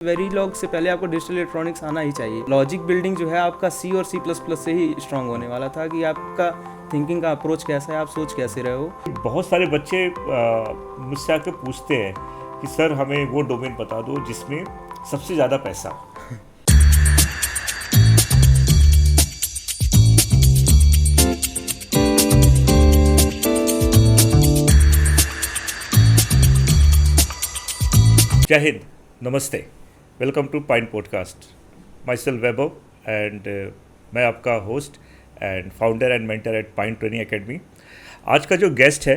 वेरीलॉग से पहले आपको डिजिटल इलेक्ट्रॉनिक्स आना ही चाहिए। लॉजिक बिल्डिंग जो है आपका सी और C++ से ही स्ट्रांग होने वाला था कि आपका थिंकिंग का अप्रोच कैसा है, आप सोच कैसे रहे हो। बहुत सारे बच्चे मुझसे आकर पूछते हैं कि सर हमें वो डोमेन बता दो जिसमें सबसे ज़्यादा पैसा हो। जय हिंद, नमस्ते, welcome to Pine podcast. My self Vaibhav and मैं आपका host and founder and mentor at Pine training academy. आज का जो गेस्ट है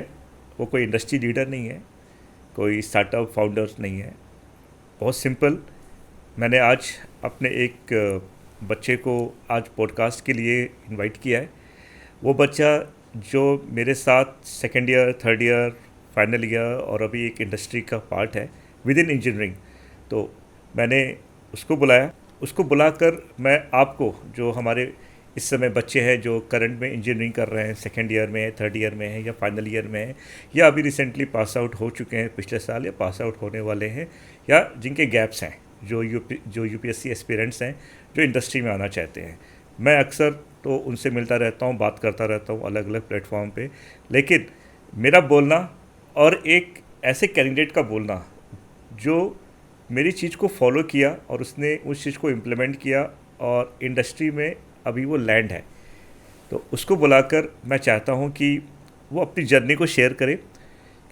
वो कोई इंडस्ट्री लीडर नहीं है, कोई स्टार्टअप फाउंडर नहीं है। बहुत सिंपल, मैंने आज अपने एक बच्चे को आज पॉडकास्ट के लिए इनवाइट किया है। वो बच्चा जो मेरे साथ second year, third year, final year और अभी एक इंडस्ट्री का पार्ट है विद इन इंजीनियरिंग। तो मैंने उसको बुलाया। उसको बुलाकर मैं आपको, जो हमारे इस समय बच्चे हैं जो करंट में इंजीनियरिंग कर रहे हैं, सेकेंड ईयर में है, थर्ड ईयर में है या फाइनल ईयर में है, या अभी रिसेंटली पास आउट हो चुके हैं पिछले साल या पास आउट होने वाले हैं, या जिनके गैप्स हैं, जो यूपीएससी एस्पिरेंट्स हैं जो इंडस्ट्री में आना चाहते हैं। मैं अक्सर तो उनसे मिलता रहता हूँ, बात करता रहता हूँ अलग अलग प्लेटफॉर्म पे। लेकिन मेरा बोलना और एक ऐसे कैंडिडेट का बोलना जो मेरी चीज़ को फॉलो किया और उसने उस चीज़ को इम्प्लीमेंट किया और इंडस्ट्री में अभी वो लैंड है, तो उसको बुलाकर मैं चाहता हूँ कि वो अपनी जर्नी को शेयर करे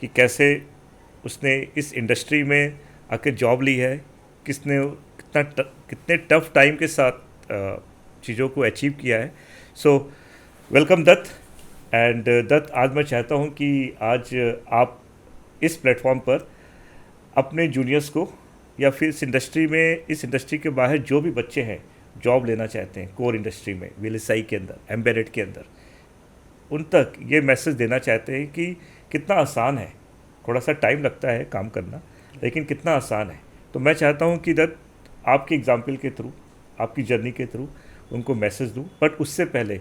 कि कैसे उसने इस इंडस्ट्री में आकर जॉब ली है, कितने टफ टाइम के साथ चीज़ों को अचीव किया है। So welcome Dutt. And Dutt, आज मैं चाहता हूँ कि आज आप इस प्लेटफॉर्म पर अपने जूनियर्स को या फिर इस इंडस्ट्री के बाहर जो भी बच्चे हैं जॉब लेना चाहते हैं कोर इंडस्ट्री में, VLSI के अंदर, एम्बेडेड के अंदर, उन तक ये मैसेज देना चाहते हैं कि कितना आसान है। थोड़ा सा टाइम लगता है काम करना, लेकिन कितना आसान है। तो मैं चाहता हूँ कि दत्त आपके एग्जाम्पल के थ्रू, आपकी जर्नी के थ्रू उनको मैसेज दूँ। बट उससे पहले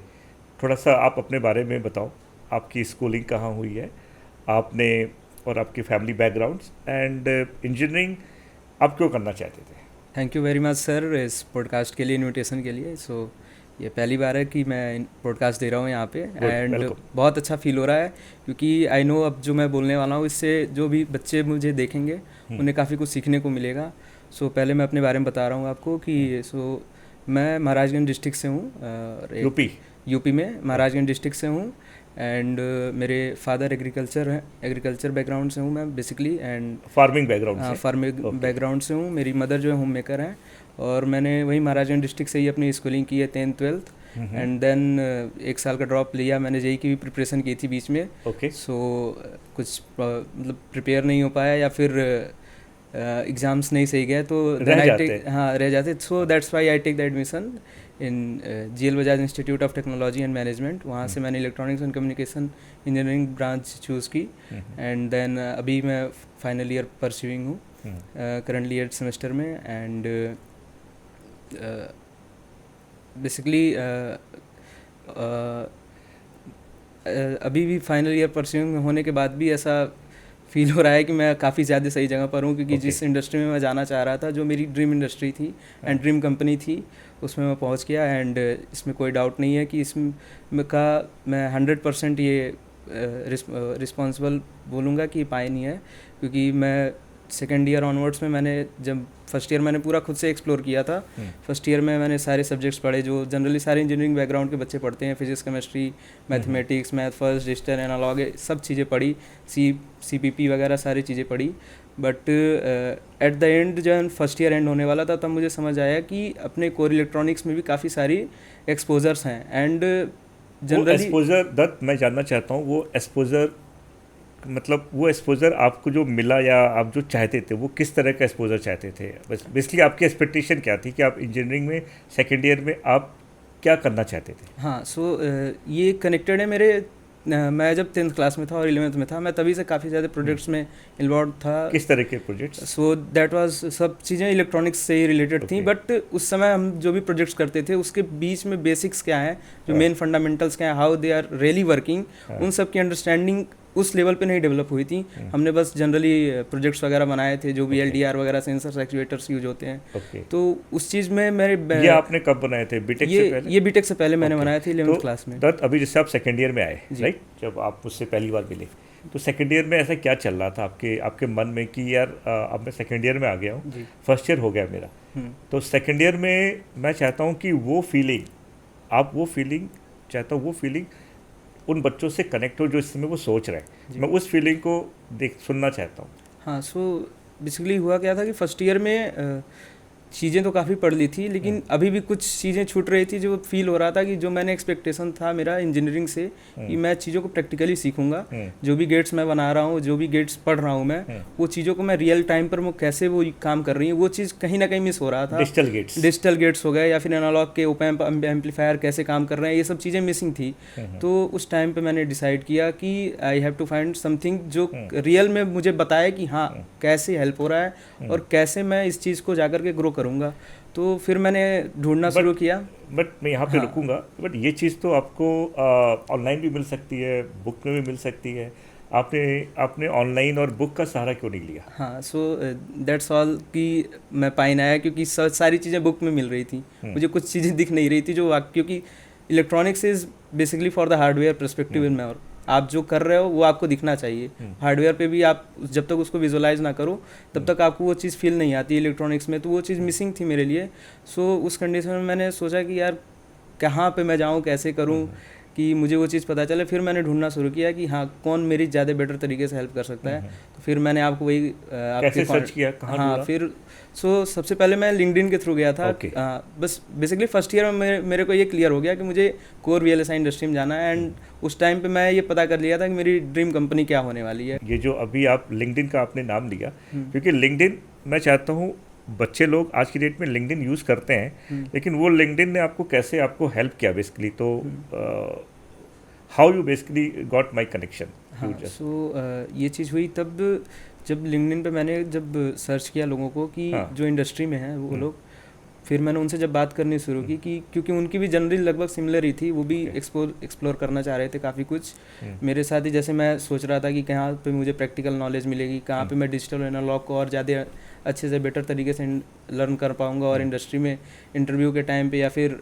थोड़ा सा आप अपने बारे में बताओ, आपकी स्कूलिंग कहाँ हुई है आपने, और आपकी फैमिली बैकग्राउंड्स एंड इंजीनियरिंग आप क्यों करना चाहते थे। Thank you very much sir इस पॉडकास्ट के लिए, इनविटेशन के लिए। ये पहली बार है कि मैं पॉडकास्ट दे रहा हूँ यहाँ पे, एंड बहुत अच्छा फील हो रहा है क्योंकि आई नो अब जो मैं बोलने वाला हूँ इससे जो भी बच्चे मुझे देखेंगे उन्हें काफ़ी कुछ सीखने को मिलेगा। पहले मैं अपने बारे में बता रहा हूँ आपको कि मैं महाराजगंज डिस्ट्रिक्ट से हूँ, यूपी में महाराजगंज डिस्ट्रिक्ट से हूँ। एंड मेरे फादर एग्रीकल्चर बैकग्राउंड से हूँ मैं बेसिकली, एंड फार्मिंग बैकग्राउंड से हूँ। मेरी मदर जो है होम मेकर हैं, और मैंने वही महाराजगंज डिस्ट्रिक्ट से ही अपनी स्कूलिंग की है, 10th-12th। एंड देन 1 साल का ड्रॉप लिया मैंने, जेईई की भी प्रिपरेशन की थी बीच में। कुछ मतलब प्रिपेयर नहीं हो पाया या फिर एग्ज़ाम्स नहीं सही गए तो रह जाते। So that's why I take the admission in GL Bajaj institute of technology and management. वहाँ से मैंने electronics and communication engineering branch choose की। एंड देन अभी मैं फाइनल ईयर परस्यूइंग हूँ, करंटली 8th सेमेस्टर में। एंड बेसिकली अभी भी फाइनल ईयर परस्यूइंग होने के बाद भी ऐसा फील हो रहा है कि मैं काफ़ी ज़्यादा सही जगह पर हूँ, क्योंकि जिस इंडस्ट्री में मैं जाना चाह रहा था, जो मेरी ड्रीम इंडस्ट्री थी एंड ड्रीम कंपनी थी, उसमें मैं पहुँच गया। एंड इसमें कोई डाउट नहीं है कि इसमें मैं 100% ये रिस्पॉन्सिबल बोलूँगा कि पाइन ही है, क्योंकि मैं सेकेंड ईयर ऑनवर्ड्स में मैंने जब फर्स्ट ईयर मैंने पूरा खुद से एक्सप्लोर किया था। फर्स्ट ईयर में मैंने सारे सब्जेक्ट्स पढ़े जो जनरली सारे इंजीनियरिंग बैकग्राउंड के बच्चे पढ़ते हैं, physics, chemistry, mathematics, math first, digital, analog, सब चीज़ें पढ़ी, CPP वगैरह सारी चीज़ें पढ़ी। बट एट द एंड जब फर्स्ट ईयर एंड होने वाला था, तब मुझे समझ आया कि अपने कोर इलेक्ट्रॉनिक्स में भी काफ़ी सारी एक्सपोजर्स हैं। एंड जनरली एक्सपोजर, दत्त मैं जानना चाहता हूँ, वो एक्सपोजर मतलब वो एक्सपोजर आपको जो मिला या आप जो चाहते थे वो किस तरह का एक्सपोजर चाहते थे? बस बेसिकली आपकी एक्सपेक्टेशन क्या थी कि आप इंजीनियरिंग में सेकेंड ईयर में आप क्या करना चाहते थे? हाँ, ये कनेक्टेड है मेरे मैं जब 10th क्लास में था और 11th में था, मैं तभी से काफ़ी ज़्यादा प्रोजेक्ट्स में इन्वॉल्व था। किस तरह के प्रोजेक्ट्स? दैट वाज सब चीज़ें इलेक्ट्रॉनिक्स से ही रिलेटेड थी। बट उस समय हम जो भी प्रोजेक्ट्स करते थे उसके बीच में बेसिक्स क्या है, जो मेन फंडामेंटल्स क्या है, how they are really working, उन सब की अंडरस्टैंडिंग उस लेवल पे नहीं डेवलप हुई थी। हमने बस जनरली प्रोजेक्ट्स वगैरह बनाए थे, जो भी LDR वगैरह सेंसर्स एक्चुएटर्स यूज होते हैं। तो उस चीज़ में मेरे ये आपने कब बनाए थे, बीटेक से पहले? ये बीटेक से पहले मैंने बनाए थे 11th क्लास में। दत्त, अभी जैसे आप सेकेंड ईयर में आए, राइट, जब आप मुझसे पहली बार मिले, तो सेकेंड ईयर में ऐसा क्या चल रहा था आपके मन में कि यार अब मैं सेकेंड ईयर में आ गया हूँ, फर्स्ट ईयर हो गया मेरा, तो सेकेंड ईयर में मैं चाहता हूँ कि वो फीलिंग उन बच्चों से कनेक्ट हो जो इस समय वो सोच रहे हैं, मैं उस फीलिंग को सुनना चाहता हूँ। हाँ, सो बेसिकली हुआ क्या था कि फर्स्ट ईयर में चीज़ें तो काफ़ी पढ़ ली थी, लेकिन अभी भी कुछ चीज़ें छूट रही थी। जो फील हो रहा था कि जो मैंने एक्सपेक्टेशन था मेरा इंजीनियरिंग से कि मैं चीज़ों को प्रैक्टिकली सीखूंगा, जो भी गेट्स मैं बना रहा हूँ, जो भी गेट्स पढ़ रहा हूँ मैं, वो चीज़ों को मैं रियल टाइम पर वो कैसे वो काम कर रही हैं, वो चीज़ कहीं ना कहीं मिस हो रहा था। डिजिटल गेट्स हो गए या फिर एनालॉग के ओप एम्प एम्पलीफायर कैसे काम कर रहे हैं, ये सब चीज़ें मिसिंग थी। तो उस टाइम पर मैंने डिसाइड किया कि I have to find something जो रियल में मुझे बताए कि हाँ कैसे हेल्प हो रहा है और कैसे मैं इस चीज़ को जाकर के ग्रो करूँगा। तो फिर मैंने ढूंढना शुरू किया। बट मैं यहाँ पे रुकूंगा, बट ये चीज़ तो आपको ऑनलाइन भी मिल सकती है, बुक में भी मिल सकती है, आपने ऑनलाइन और बुक का सहारा क्यों नहीं लिया? हाँ, सो दैट्स ऑल कि मैं पाइन आया क्योंकि सारी चीज़ें बुक में मिल रही थी, मुझे कुछ चीज़ें दिख नहीं रही थी जो क्योंकि electronics is basically for the hardware perspective in और आप जो कर रहे हो वो आपको दिखना चाहिए। हार्डवेयर पे भी आप जब तक उसको विजुअलाइज ना करो तब तक आपको वो चीज़ फील नहीं आती इलेक्ट्रॉनिक्स में, तो वो चीज़ मिसिंग थी मेरे लिए। सो उस कंडीशन में मैंने सोचा कि यार कहाँ पे मैं जाऊँ, कैसे करूँ कि मुझे वो चीज़ पता चले। फिर मैंने ढूंढना शुरू किया कि हाँ कौन मेरी ज़्यादा बेटर तरीके से हेल्प कर सकता है। तो फिर मैंने आपको वही कैसे सर्च किया, कहाँ हाँ फिर सबसे पहले मैं लिंक्डइन के थ्रू गया था। बस बेसिकली फर्स्ट ईयर में मेरे को ये क्लियर हो गया कि मुझे कोर VLSI इंडस्ट्री में जाना है। एंड उस टाइम पे मैं ये पता कर लिया था कि मेरी ड्रीम कंपनी क्या होने वाली है। ये जो अभी आप लिंक्डइन का आपने नाम लिया, क्योंकि लिंक्डइन मैं चाहता हूँ बच्चे लोग आज की डेट में लिंक्डइन यूज़ करते हैं, लेकिन वो लिंक्डइन ने आपको हेल्प किया बेसिकली, तो how you basically got my connection? हाँ, सो ये चीज़ हुई तब जब लिंक्डइन पे मैंने जब सर्च किया लोगों को कि जो इंडस्ट्री में हैं वो लोग, फिर मैंने उनसे जब बात करनी शुरू की कि क्योंकि उनकी भी जनरली लगभग सिमिलर ही थी, वो भी एक्सप्लोर करना चाह रहे थे काफ़ी कुछ मेरे साथ ही। जैसे मैं सोच रहा था कि कहाँ पे मुझे प्रैक्टिकल नॉलेज मिलेगी, कहाँ पे मैं डिजिटल एनालॉग को और ज़्यादा अच्छे से बेटर तरीके से लर्न कर पाऊँगा, और इंडस्ट्री में इंटरव्यू के टाइम पे या फिर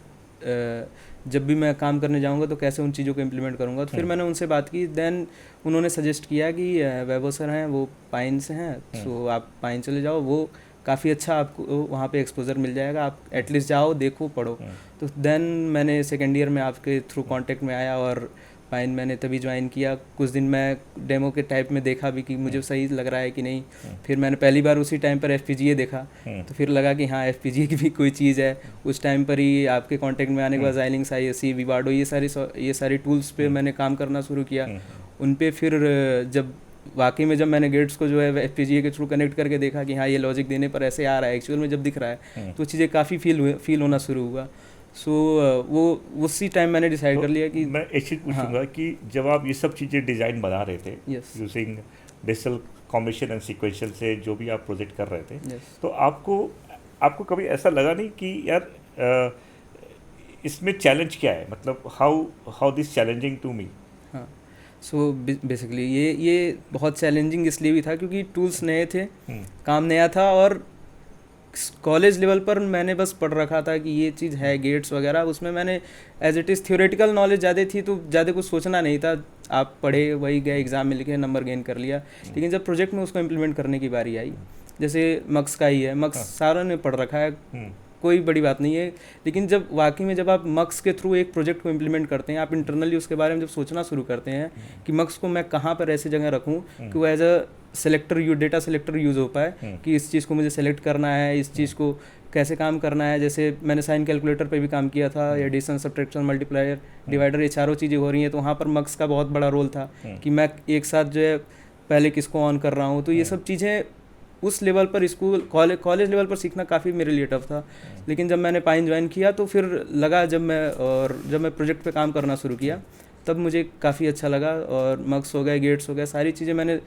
जब भी मैं काम करने जाऊंगा तो कैसे उन चीज़ों को इम्प्लीमेंट करूंगा। तो फिर मैंने उनसे बात की। देन उन्होंने सजेस्ट किया कि वैभव सर हैं, वो पाइन से हैं, सो आप पाइन चले जाओ, वो काफ़ी अच्छा आपको वहाँ पे एक्सपोजर मिल जाएगा, आप एटलीस्ट जाओ, देखो, पढ़ो। तो देन मैंने सेकेंड ईयर में आपके थ्रू कांटेक्ट में आया और पाइन मैंने तभी ज्वाइन किया। कुछ दिन मैं डेमो के टाइप में देखा भी कि मुझे सही लग रहा है कि नहीं। फिर मैंने पहली बार उसी टाइम पर FPGA देखा, तो फिर लगा कि हाँ FPGA की भी कोई चीज़ है। उस टाइम पर ही आपके कांटेक्ट में आने के बाद Xilinx, ISC, विवाडो, ये सारी टूल्स पे मैंने काम करना शुरू किया। उन पे फिर जब वाकई में जब मैंने गेट्स को जो है FPGA के थ्रू कनेक्ट करके देखा कि हाँ ये लॉजिक देने पर ऐसे आ रहा है, एक्चुअल में जब दिख रहा है, तो चीज़ें काफ़ी फील होना शुरू हुआ। सो वो उसी टाइम मैंने डिसाइड कर लिया कि मैं एक चीज़ पूछूंगा कि जब आप ये सब चीज़ें डिज़ाइन बना रहे थे using digital combination and sequential से, जो भी आप प्रोजेक्ट कर रहे थे, तो आपको कभी ऐसा लगा नहीं कि यार इसमें चैलेंज क्या है, मतलब how this challenging to me? हाँ, सो बेसिकली ये बहुत चैलेंजिंग इसलिए भी था क्योंकि टूल्स नए थे, काम नया था, और कॉलेज लेवल पर मैंने बस पढ़ रखा था कि ये चीज़ है गेट्स वगैरह, उसमें मैंने as it is theoretical knowledge ज़्यादा थी, तो ज़्यादा कुछ सोचना नहीं था। आप पढ़े, वही गए, एग्ज़ाम में लिखे, नंबर गेन कर लिया। लेकिन जब प्रोजेक्ट में उसको इम्प्लीमेंट करने की बारी आई, जैसे मक्स का ही है, मक्स सारों ने पढ़ रखा है, कोई बड़ी बात नहीं है। लेकिन जब वाकई में जब आप मक्स के थ्रू एक प्रोजेक्ट को इम्प्लीमेंट करते हैं, आप इंटरनली उसके बारे में जब सोचना शुरू करते हैं कि मक्स को मैं कहाँ पर ऐसी जगह रखूँ कि वो as a data selector use हो पाए, कि इस चीज़ को मुझे सेलेक्ट करना है, इस चीज़ को कैसे काम करना है। जैसे मैंने साइन कैलकुलेटर पे भी काम किया था, एडिशन, सब्ट्रैक्शन, मल्टीप्लायर, डिवाइडर, ये चारों चीज़ें हो रही हैं, तो वहाँ पर मक्स का बहुत बड़ा रोल था कि मैं एक साथ जो है पहले किसको ऑन कर रहा हूँ। तो ये सब चीज़ें उस लेवल पर कॉलेज लेवल पर सीखना काफ़ी मेरे लिए टफ था। लेकिन जब मैंने पाइन ज्वाइन किया तो फिर लगा, जब मैं प्रोजेक्ट पे काम करना शुरू किया तब मुझे काफ़ी अच्छा लगा, और मक्स हो गए, गेट्स हो गए, सारी चीज़ें मैंने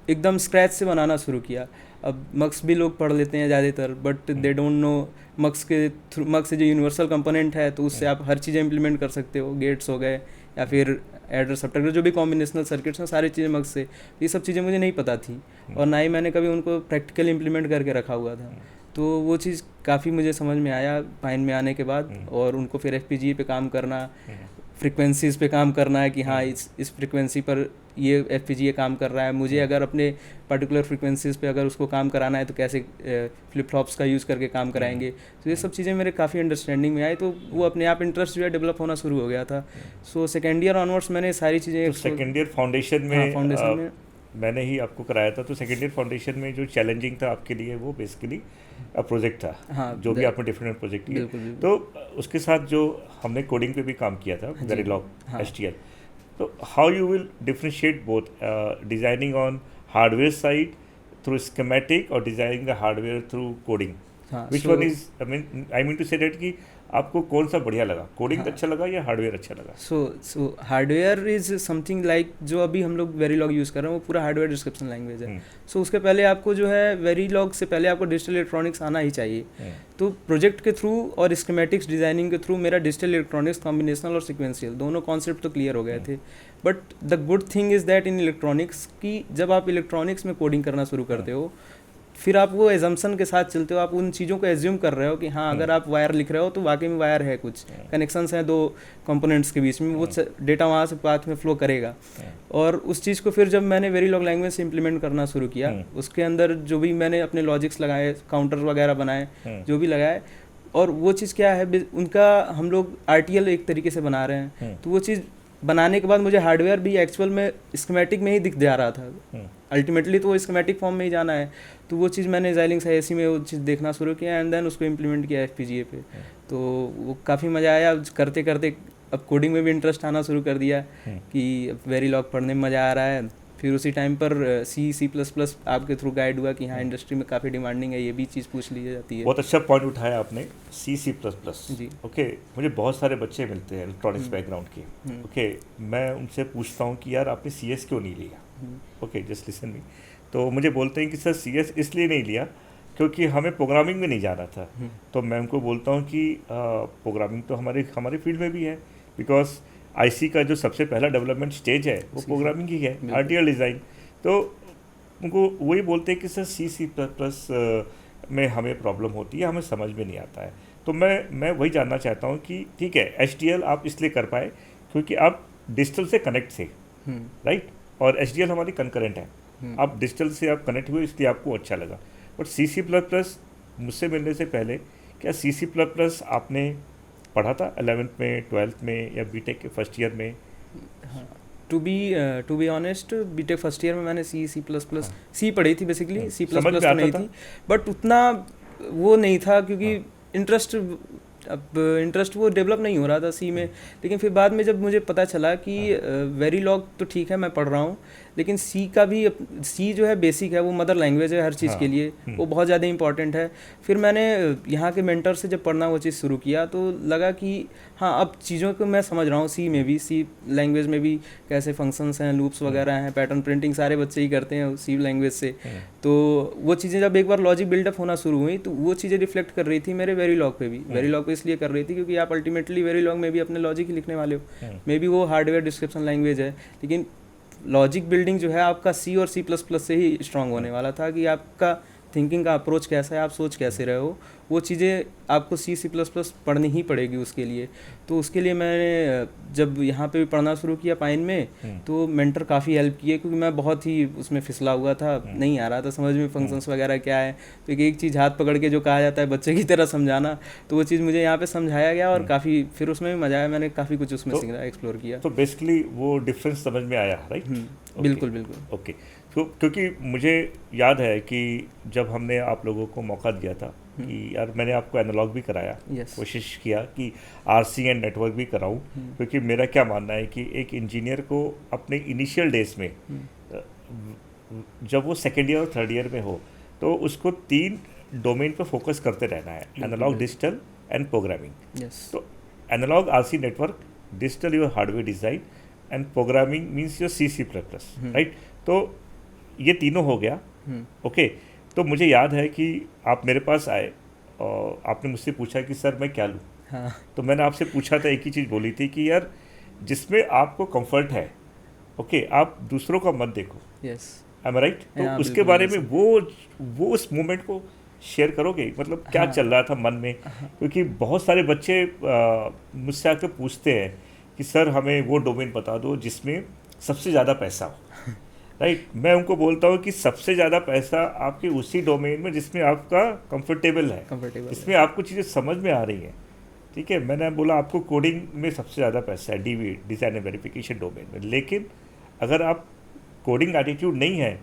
एकदम स्क्रैच से बनाना शुरू किया। अब मक्स भी लोग पढ़ लेते हैं ज़्यादातर, बट दे डोंट नो मक्स जो यूनिवर्सल कंपोनेंट है, तो उससे आप हर चीज़ें इम्प्लीमेंट कर सकते हो। गेट्स हो गए या फिर एडर सब्ट्रैक्टर जो भी कॉम्बिनेशनल सर्किट्स हैं सारी चीज़ें मग से, ये सब चीज़ें मुझे नहीं पता थी और ना ही मैंने कभी उनको प्रैक्टिकली इम्प्लीमेंट करके रखा हुआ था। तो वो चीज़ काफ़ी मुझे समझ में आया पाइन में आने के बाद, और उनको फिर FPGA पे काम करना, फ्रिक्वेंसीज़ पे काम करना है कि हाँ इस फ्रिक्वेंसी पर ये FPGA काम कर रहा है, मुझे अगर अपने पर्टिकुलर फ्रिक्वेंसीज़ पे अगर उसको काम कराना है तो कैसे फ्लिप फ्लॉप्स का यूज़ करके काम कराएंगे। तो ये सब चीज़ें मेरे काफ़ी अंडरस्टैंडिंग में आई, तो वो अपने आप इंटरेस्ट जो है डेवलप होना शुरू हो गया था। सो सेकेंड ईयर ऑनवर्ड्स मैंने सारी चीज़ें सेकेंड ईयर फाउंडेशन में मैंने ही आपको कराया था, तो सेकेंड ईयर फाउंडेशन में जो चैलेंजिंग था आपके लिए वो बेसिकली प्रोजेक्ट था। हाँ, जो भी आपने डिफरेंट प्रोजेक्ट किए, बिल्कुल। तो उसके साथ जो हमने कोडिंग पे भी काम किया था, वेरिलॉग HTL, तो how you will differentiate both designing on hardware side through schematic और designing the hardware through coding, which one is I mean to say that कि आपको कौन सा बढ़िया लगा, कोडिंग अच्छा लगा या हार्डवेयर अच्छा लगा? सो हार्डवेयर इज समथिंग लाइक जो अभी हम लोग वेरीलॉग यूज़ कर रहे हैं वो पूरा हार्डवेयर डिस्क्रिप्शन लैंग्वेज है। सो उसके पहले आपको जो है वेरीलॉग से पहले आपको डिजिटल इलेक्ट्रॉनिक्स आना ही चाहिए। तो प्रोजेक्ट के थ्रू और स्कीमेटिक्स डिजाइनिंग के थ्रू मेरा डिजिटल इलेक्ट्रॉनिक्स कॉम्बिनेशनल और सिक्वेंशियल दोनों कॉन्सेप्ट तो क्लियर हो गए थे। But the good thing is that in electronics की जब आप इलेक्ट्रॉनिक्स में कोडिंग करना शुरू करते हो फिर आप वो एजम्पशन के साथ चलते हो, आप उन चीज़ों को एज्यूम कर रहे हो कि हाँ अगर आप वायर लिख रहे हो तो वाकई में वायर है, कुछ कनेक्शंस हैं दो कंपोनेंट्स के बीच में, वो डेटा वहाँ से पाथ में फ्लो करेगा। और उस चीज़ को फिर जब मैंने वेरीलॉग लैंग्वेज से इम्प्लीमेंट करना शुरू किया, उसके अंदर जो भी मैंने अपने लॉजिक्स लगाए, काउंटर वगैरह बनाए, जो भी लगाए, और वो चीज़ क्या है उनका हम लोग RTL एक तरीके से बना रहे हैं, तो वो चीज़ बनाने के बाद मुझे हार्डवेयर भी एक्चुअल में स्कीमेटिक में ही दिख जा रहा था। अल्टीमेटली तो वो स्कीमेटिक फॉर्म में ही जाना है, तो वो चीज़ मैंने Xilinx ISE में वो चीज़ देखना शुरू किया एंड देन उसको इम्प्लीमेंट किया FPGA पे। तो वो काफ़ी मज़ा आया करते करते। अब कोडिंग में भी इंटरेस्ट आना शुरू कर दिया कि वेरीलॉग पढ़ने में मज़ा आ रहा है। फिर उसी टाइम पर C++ आपके थ्रू गाइड हुआ कि हाँ इंडस्ट्री में काफ़ी डिमांडिंग है, ये भी चीज़ पूछ ली जाती है। बहुत अच्छा पॉइंट उठाया आपने, C++। जी ओके, मुझे बहुत सारे बच्चे मिलते हैं इलेक्ट्रॉनिक्स बैकग्राउंड के। ओके, मैं उनसे पूछता हूँ कि यार आपने CS क्यों नहीं लिया? Okay, just listen me. तो मुझे बोलते हैं कि सर CS इसलिए नहीं लिया क्योंकि हमें प्रोग्रामिंग में नहीं जाना था। तो मैं उनको बोलता हूँ कि प्रोग्रामिंग तो हमारे फील्ड में भी है, बिकॉज IC का जो सबसे पहला डेवलपमेंट स्टेज है वो प्रोग्रामिंग ही है, RTL डिज़ाइन। तो उनको वही बोलते हैं कि सर C++ में हमें प्रॉब्लम होती है, हमें समझ में नहीं आता है। तो मैं वही जानना चाहता हूँ कि ठीक है HTL आप इसलिए कर पाए क्योंकि आप डिजिटल से कनेक्ट थे, राइट, और HDL हमारी कंकरेंट है, आप डिजिटल से आप कनेक्ट हुए इसलिए आपको अच्छा लगा। बट C++ मुझसे मिलने से पहले क्या C++ आपने पढ़ा था 11th में, 12th में या बीटेक के फर्स्ट ईयर में? To be honest BTech first year में मैंने C पढ़ी थी बेसिकली, C++ तो नहीं थी, बट उतना वो नहीं था क्योंकि इंटरेस्ट वो डेवलप नहीं हो रहा था C में। लेकिन फिर बाद में जब मुझे पता चला कि वेरीलॉग तो ठीक है मैं पढ़ रहा हूँ, लेकिन C जो है बेसिक है, वो मदर लैंग्वेज है हर चीज़ के लिए, वो बहुत ज़्यादा इंपॉर्टेंट है। फिर मैंने यहाँ के मेंटर से जब पढ़ना वो चीज़ शुरू किया तो लगा कि हाँ अब चीज़ों को मैं समझ रहा हूँ, C में भी, C लैंग्वेज में भी कैसे फंक्शंस हैं, लूप्स वगैरह हैं, पैटर्न प्रिंटिंग सारे बच्चे ही करते हैं C लैंग्वेज से। तो वो चीज़ें जब एक बार लॉजिक बिल्डअप होना शुरू हुई तो वो चीज़ें रिफ्लेक्ट कर रही थी मेरे वेरीलॉग पे भी। वेरीलॉग पे इसलिए कर रही थी क्योंकि आप अल्टीमेटली वेरीलॉग में भी अपने लॉजिक ही लिखने वाले हो, मे बी वो हार्डवेयर डिस्क्रिप्शन लैंग्वेज है, लेकिन लॉजिक बिल्डिंग जो है आपका C और C++ से ही स्ट्रांग होने वाला था कि आपका थिंकिंग का अप्रोच कैसा है, आप सोच कैसे रहे हो, वो चीज़ें आपको C++ पढ़नी ही पड़ेगी उसके लिए। तो उसके लिए मैंने जब यहाँ पे भी पढ़ना शुरू किया पाइन में, तो मेंटर काफ़ी हेल्प किए क्योंकि मैं बहुत ही उसमें फिसला हुआ था, नहीं आ रहा था समझ में फंक्शंस वगैरह क्या है। तो एक चीज़ हाथ पकड़ के जो कहा जाता है बच्चे की तरह समझाना, तो वो चीज़ मुझे यहाँ पे समझाया गया और काफ़ी फिर उसमें भी मज़ा आया, मैंने काफ़ी कुछ उसमें सीखा, एक्सप्लोर किया। तो बेसिकली वो डिफरेंस समझ में आया, राइट? बिल्कुल बिल्कुल। ओके, तो क्योंकि मुझे याद है कि जब हमने आप लोगों को मौका दिया था कि यार मैंने आपको एनालॉग भी कराया, कोशिश किया कि RC एंड नेटवर्क भी कराऊं, क्योंकि मेरा क्या मानना है कि एक इंजीनियर को अपने इनिशियल डेज में जब वो सेकेंड ईयर और थर्ड ईयर में हो तो उसको 3 डोमेन पर फोकस करते रहना है, एनालॉग, डिजिटल एंड प्रोग्रामिंग। तो analog, RC network, digital your hardware design and programming means your C++, right? तो ये तीनों हो गया। ओके, तो मुझे याद है कि आप मेरे पास आए और आपने मुझसे पूछा कि सर मैं क्या लूँ। तो मैंने आपसे पूछा था, एक ही चीज़ बोली थी कि यार जिसमें आपको कंफर्ट है, ओके, आप दूसरों का मत देखो, यस। I am right? तो हाँ, उसके बिल्कुल बारे में वैसे। वो उस मोमेंट को शेयर करोगे, मतलब क्या हाँ, चल रहा था मन में? हाँ, क्योंकि बहुत सारे बच्चे मुझसे आकर पूछते हैं कि सर हमें वो डोमेन बता दो जिसमें सबसे ज़्यादा पैसा हो, राइट? मैं उनको बोलता हूँ कि सबसे ज़्यादा पैसा आपके उसी डोमेन में जिसमें आपका कंफर्टेबल है, कंफर्टेबल है। जिसमें आपको चीज़ें समझ में आ रही हैं, ठीक है? मैंने बोला आपको कोडिंग में सबसे ज़्यादा पैसा है, DV, design and verification domain में, लेकिन अगर आप कोडिंग एटीट्यूड नहीं है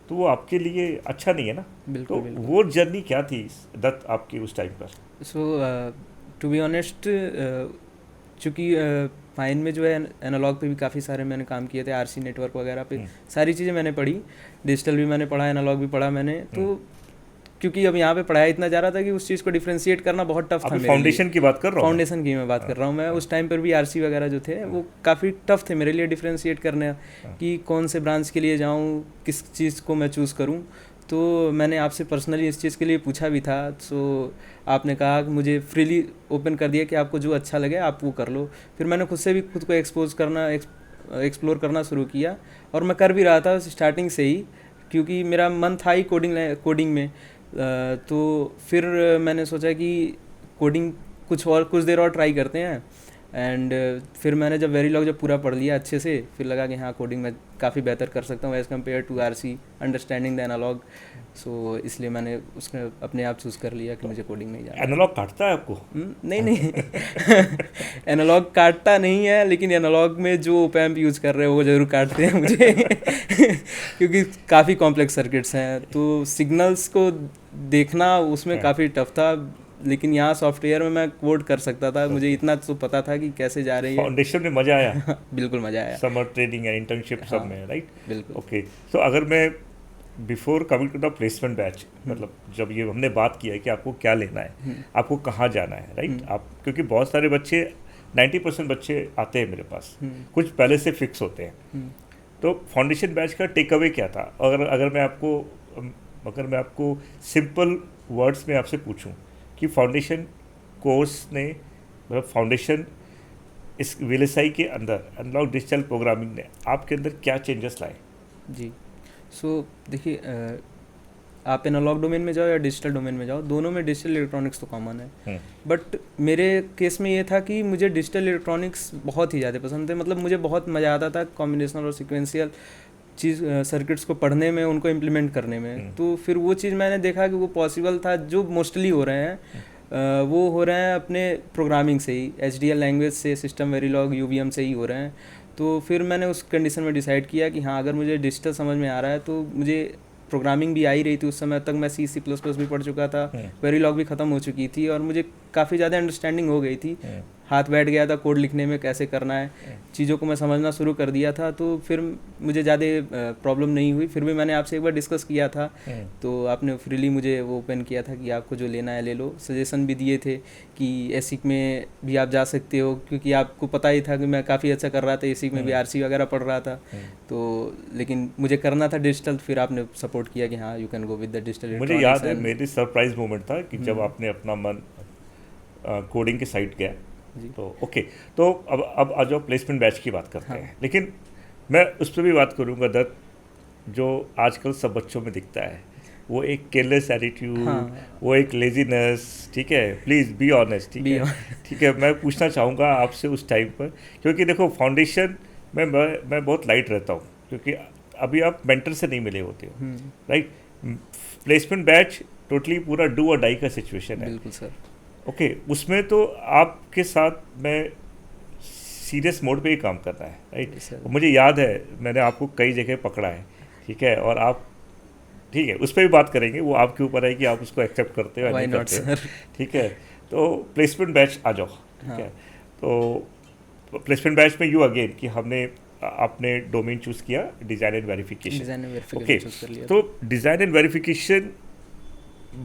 तो वो आपके लिए अच्छा नहीं है ना। तो बिल्कुल, बिल्कुल। वो जर्नी क्या थी दत्त आपकी उस टाइम पर? सो टू बी ऑनेस्ट, चूँकि फाइन में जो है एनालॉग पे भी काफ़ी सारे मैंने काम किए थे, आरसी नेटवर्क वगैरह पे सारी चीज़ें मैंने पढ़ी, डिजिटल भी मैंने पढ़ा, एनालॉग भी पढ़ा मैंने। तो क्योंकि अब यहाँ पे पढ़ाया इतना जा रहा था कि उस चीज़ को डिफ्रेंशिएट करना बहुत टफ था मेरे लिए। फाउंडेशन की बात कर रहा हूँ, फाउंडेशन की मैं बात कर रहा हूँ। मैं उस टाइम पर भी आरसी वगैरह जो थे वो काफ़ी टफ थे मेरे लिए डिफ्रेंशिएट करने, कि कौन से ब्रांच के लिए जाऊँ, किस चीज़ को मैं चूज़ करूँ। तो मैंने आपसे पर्सनली इस चीज़ के लिए पूछा भी था, सो आपने कहा कि मुझे फ्रीली ओपन कर दिया कि आपको जो अच्छा लगे आप वो कर लो। फिर मैंने खुद से भी खुद को एक्सप्लोर करना शुरू किया, और मैं कर भी रहा था स्टार्टिंग से ही, क्योंकि मेरा मन था ही कोडिंग में। तो फिर मैंने सोचा कि कोडिंग कुछ देर और ट्राई करते हैं। एंड फिर मैंने जब वेरीलॉग जब पूरा पढ़ लिया अच्छे से, फिर लगा कि हाँ कोडिंग में काफ़ी बेहतर कर सकता हूँ as compare to RC, understanding the analog. So इसलिए मैंने उसने अपने आप चूज़ कर लिया कि मुझे कोडिंग में ही जाना। एनालॉग काटता है आपको? नहीं एनालॉग काटता नहीं है, लेकिन एनालॉग में जो ओप एम्प यूज़ कर रहे हो वो ज़रूर काटते हैं मुझे क्योंकि काफ़ी कॉम्प्लेक्स सर्किट्स हैं, तो सिग्नल्स को देखना उसमें काफ़ी टफ था। लेकिन यहाँ सॉफ्टवेयर में मैं कोड कर सकता था, मुझे इतना तो पता था कि कैसे जा रही है। फाउंडेशन में मज़ा आया? बिल्कुल मज़ा आया। समर ट्रेनिंग या इंटर्नशिप सब हाँ, में, राइट? बिल्कुल। ओके, तो अगर मैं before coming to the placement batch, मतलब जब ये हमने बात किया है कि आपको क्या लेना है, आपको कहाँ जाना है, राइट? आप, क्योंकि बहुत सारे बच्चे, 90% बच्चे आते हैं मेरे पास, कुछ पहले से फिक्स होते हैं। तो फाउंडेशन बैच का टेक अवे क्या था? अगर मैं आपको सिंपल वर्ड्स में आपसे पूछूं कि फाउंडेशन कोर्स ने, मतलब फाउंडेशन इस VLSI के अंदर एनालॉग डिजिटल प्रोग्रामिंग ने आपके अंदर क्या चेंजेस लाए? जी, सो देखिए, आप एनालॉग डोमेन में जाओ या डिजिटल डोमेन में जाओ, दोनों में डिजिटल इलेक्ट्रॉनिक्स तो कॉमन है। बट मेरे केस में ये था कि मुझे डिजिटल इलेक्ट्रॉनिक्स बहुत ही ज़्यादा पसंद थे। मतलब मुझे बहुत मज़ा आता था कॉम्बिनेशनल और सिक्वेंशियल सर्किट्स को पढ़ने में, उनको इम्प्लीमेंट करने में। तो फिर वो चीज़ मैंने देखा कि वो पॉसिबल था, जो मोस्टली हो रहे हैं वो हो रहे हैं अपने प्रोग्रामिंग से ही, HDL लैंग्वेज से, सिस्टम वेरीलॉग, UVM से ही हो रहे हैं। तो फिर मैंने उस कंडीशन में डिसाइड किया कि हाँ, अगर मुझे डिजिटल समझ में आ रहा है तो मुझे प्रोग्रामिंग भी आ ही रही थी। उस समय तक मैं C++ भी पढ़ चुका था, वेरीलॉग भी ख़त्म हो चुकी थी, और मुझे काफ़ी ज़्यादा अंडरस्टैंडिंग हो गई थी, हाथ बैठ गया था कोड लिखने में, कैसे करना है, चीज़ों को मैं समझना शुरू कर दिया था। तो फिर मुझे ज़्यादा प्रॉब्लम नहीं हुई। फिर भी मैंने आपसे एक बार डिस्कस किया था, तो आपने फ्रीली मुझे वो ओपन किया था कि आपको जो लेना है ले लो। सजेशन भी दिए थे कि एसिक में भी आप जा सकते हो, क्योंकि आपको पता ही था कि मैं काफ़ी अच्छा कर रहा था, एसिक में भी आरसी वगैरह पढ़ रहा था। तो लेकिन मुझे करना था डिजिटल, फिर आपने सपोर्ट किया कि हाँ you can go with the digital. मुझे याद है मेरी सरप्राइज मोमेंट था कि जब आपने अपना मन कोडिंग के साइड गया। तो ओके, तो अब आ जाओ प्लेसमेंट बैच की बात करते हैं। लेकिन मैं उस पर भी बात करूँगा दत्त, जो आजकल सब बच्चों में दिखता है, वो एक केयरलेस एटीट्यूड, वो एक लेजीनेस, ठीक है? प्लीज़ बी ऑनेस्ट, ठीक है? मैं पूछना चाहूँगा आपसे उस टाइम पर, क्योंकि देखो फाउंडेशन में मैं बहुत लाइट रहता हूँ, क्योंकि अभी आप मेंटर से नहीं मिले होते हो, राइट? प्लेसमेंट बैच टोटली पूरा डू और डाई का सिचुएशन है। बिल्कुल सर। ओके, उसमें तो आपके साथ मैं सीरियस मोड पे ही काम करना है, राइट? मुझे याद है मैंने आपको कई जगह पकड़ा है, ठीक है? और आप, ठीक है, उस पर भी बात करेंगे, वो आपके ऊपर है कि आप उसको एक्सेप्ट करते हो या नहीं करते हो, ठीक है? तो प्लेसमेंट बैच आ जाओ, ठीक है? तो प्लेसमेंट बैच में यू अगेन कि आपने डोमेन चूज़ किया डिज़ाइन एंड वेरिफिकेशन। ओके, तो डिज़ाइन एंड वेरिफिकेशन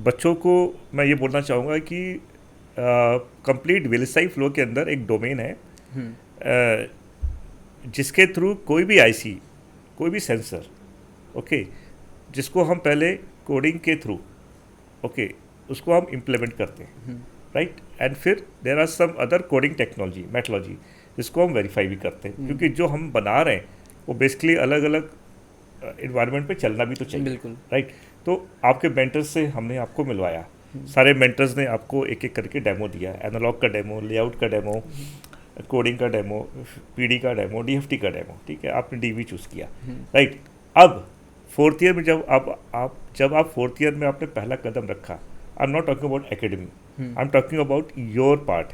बच्चों को मैं ये बोलना चाहूँगा कि कंप्लीट VLSI फ्लो के अंदर एक डोमेन है जिसके थ्रू कोई भी IC, कोई भी सेंसर, ओके, जिसको हम पहले कोडिंग के थ्रू, ओके, उसको हम इम्प्लीमेंट करते हैं, राइट? एंड फिर there are some other coding technology, methodology, जिसको हम वेरीफाई भी करते हैं, क्योंकि जो हम बना रहे हैं वो बेसिकली अलग अलग इन्वायरमेंट पे चलना भी तो चाहिए, बिल्कुल। राइट। तो आपके मेंटर्स से हमने आपको मिलवाया, सारे मेंटर्स ने आपको एक एक करके डेमो दिया, एनालॉग का डेमो, लेआउट का डेमो, कोडिंग का डेमो, पीडी का डेमो, डीएफटी का डेमो, ठीक है, आपने डीवी चूज़ किया, राइट। अब फोर्थ ईयर में जब आप फोर्थ ईयर में आपने पहला कदम रखा, I am not talking about academy, I am talking about your part,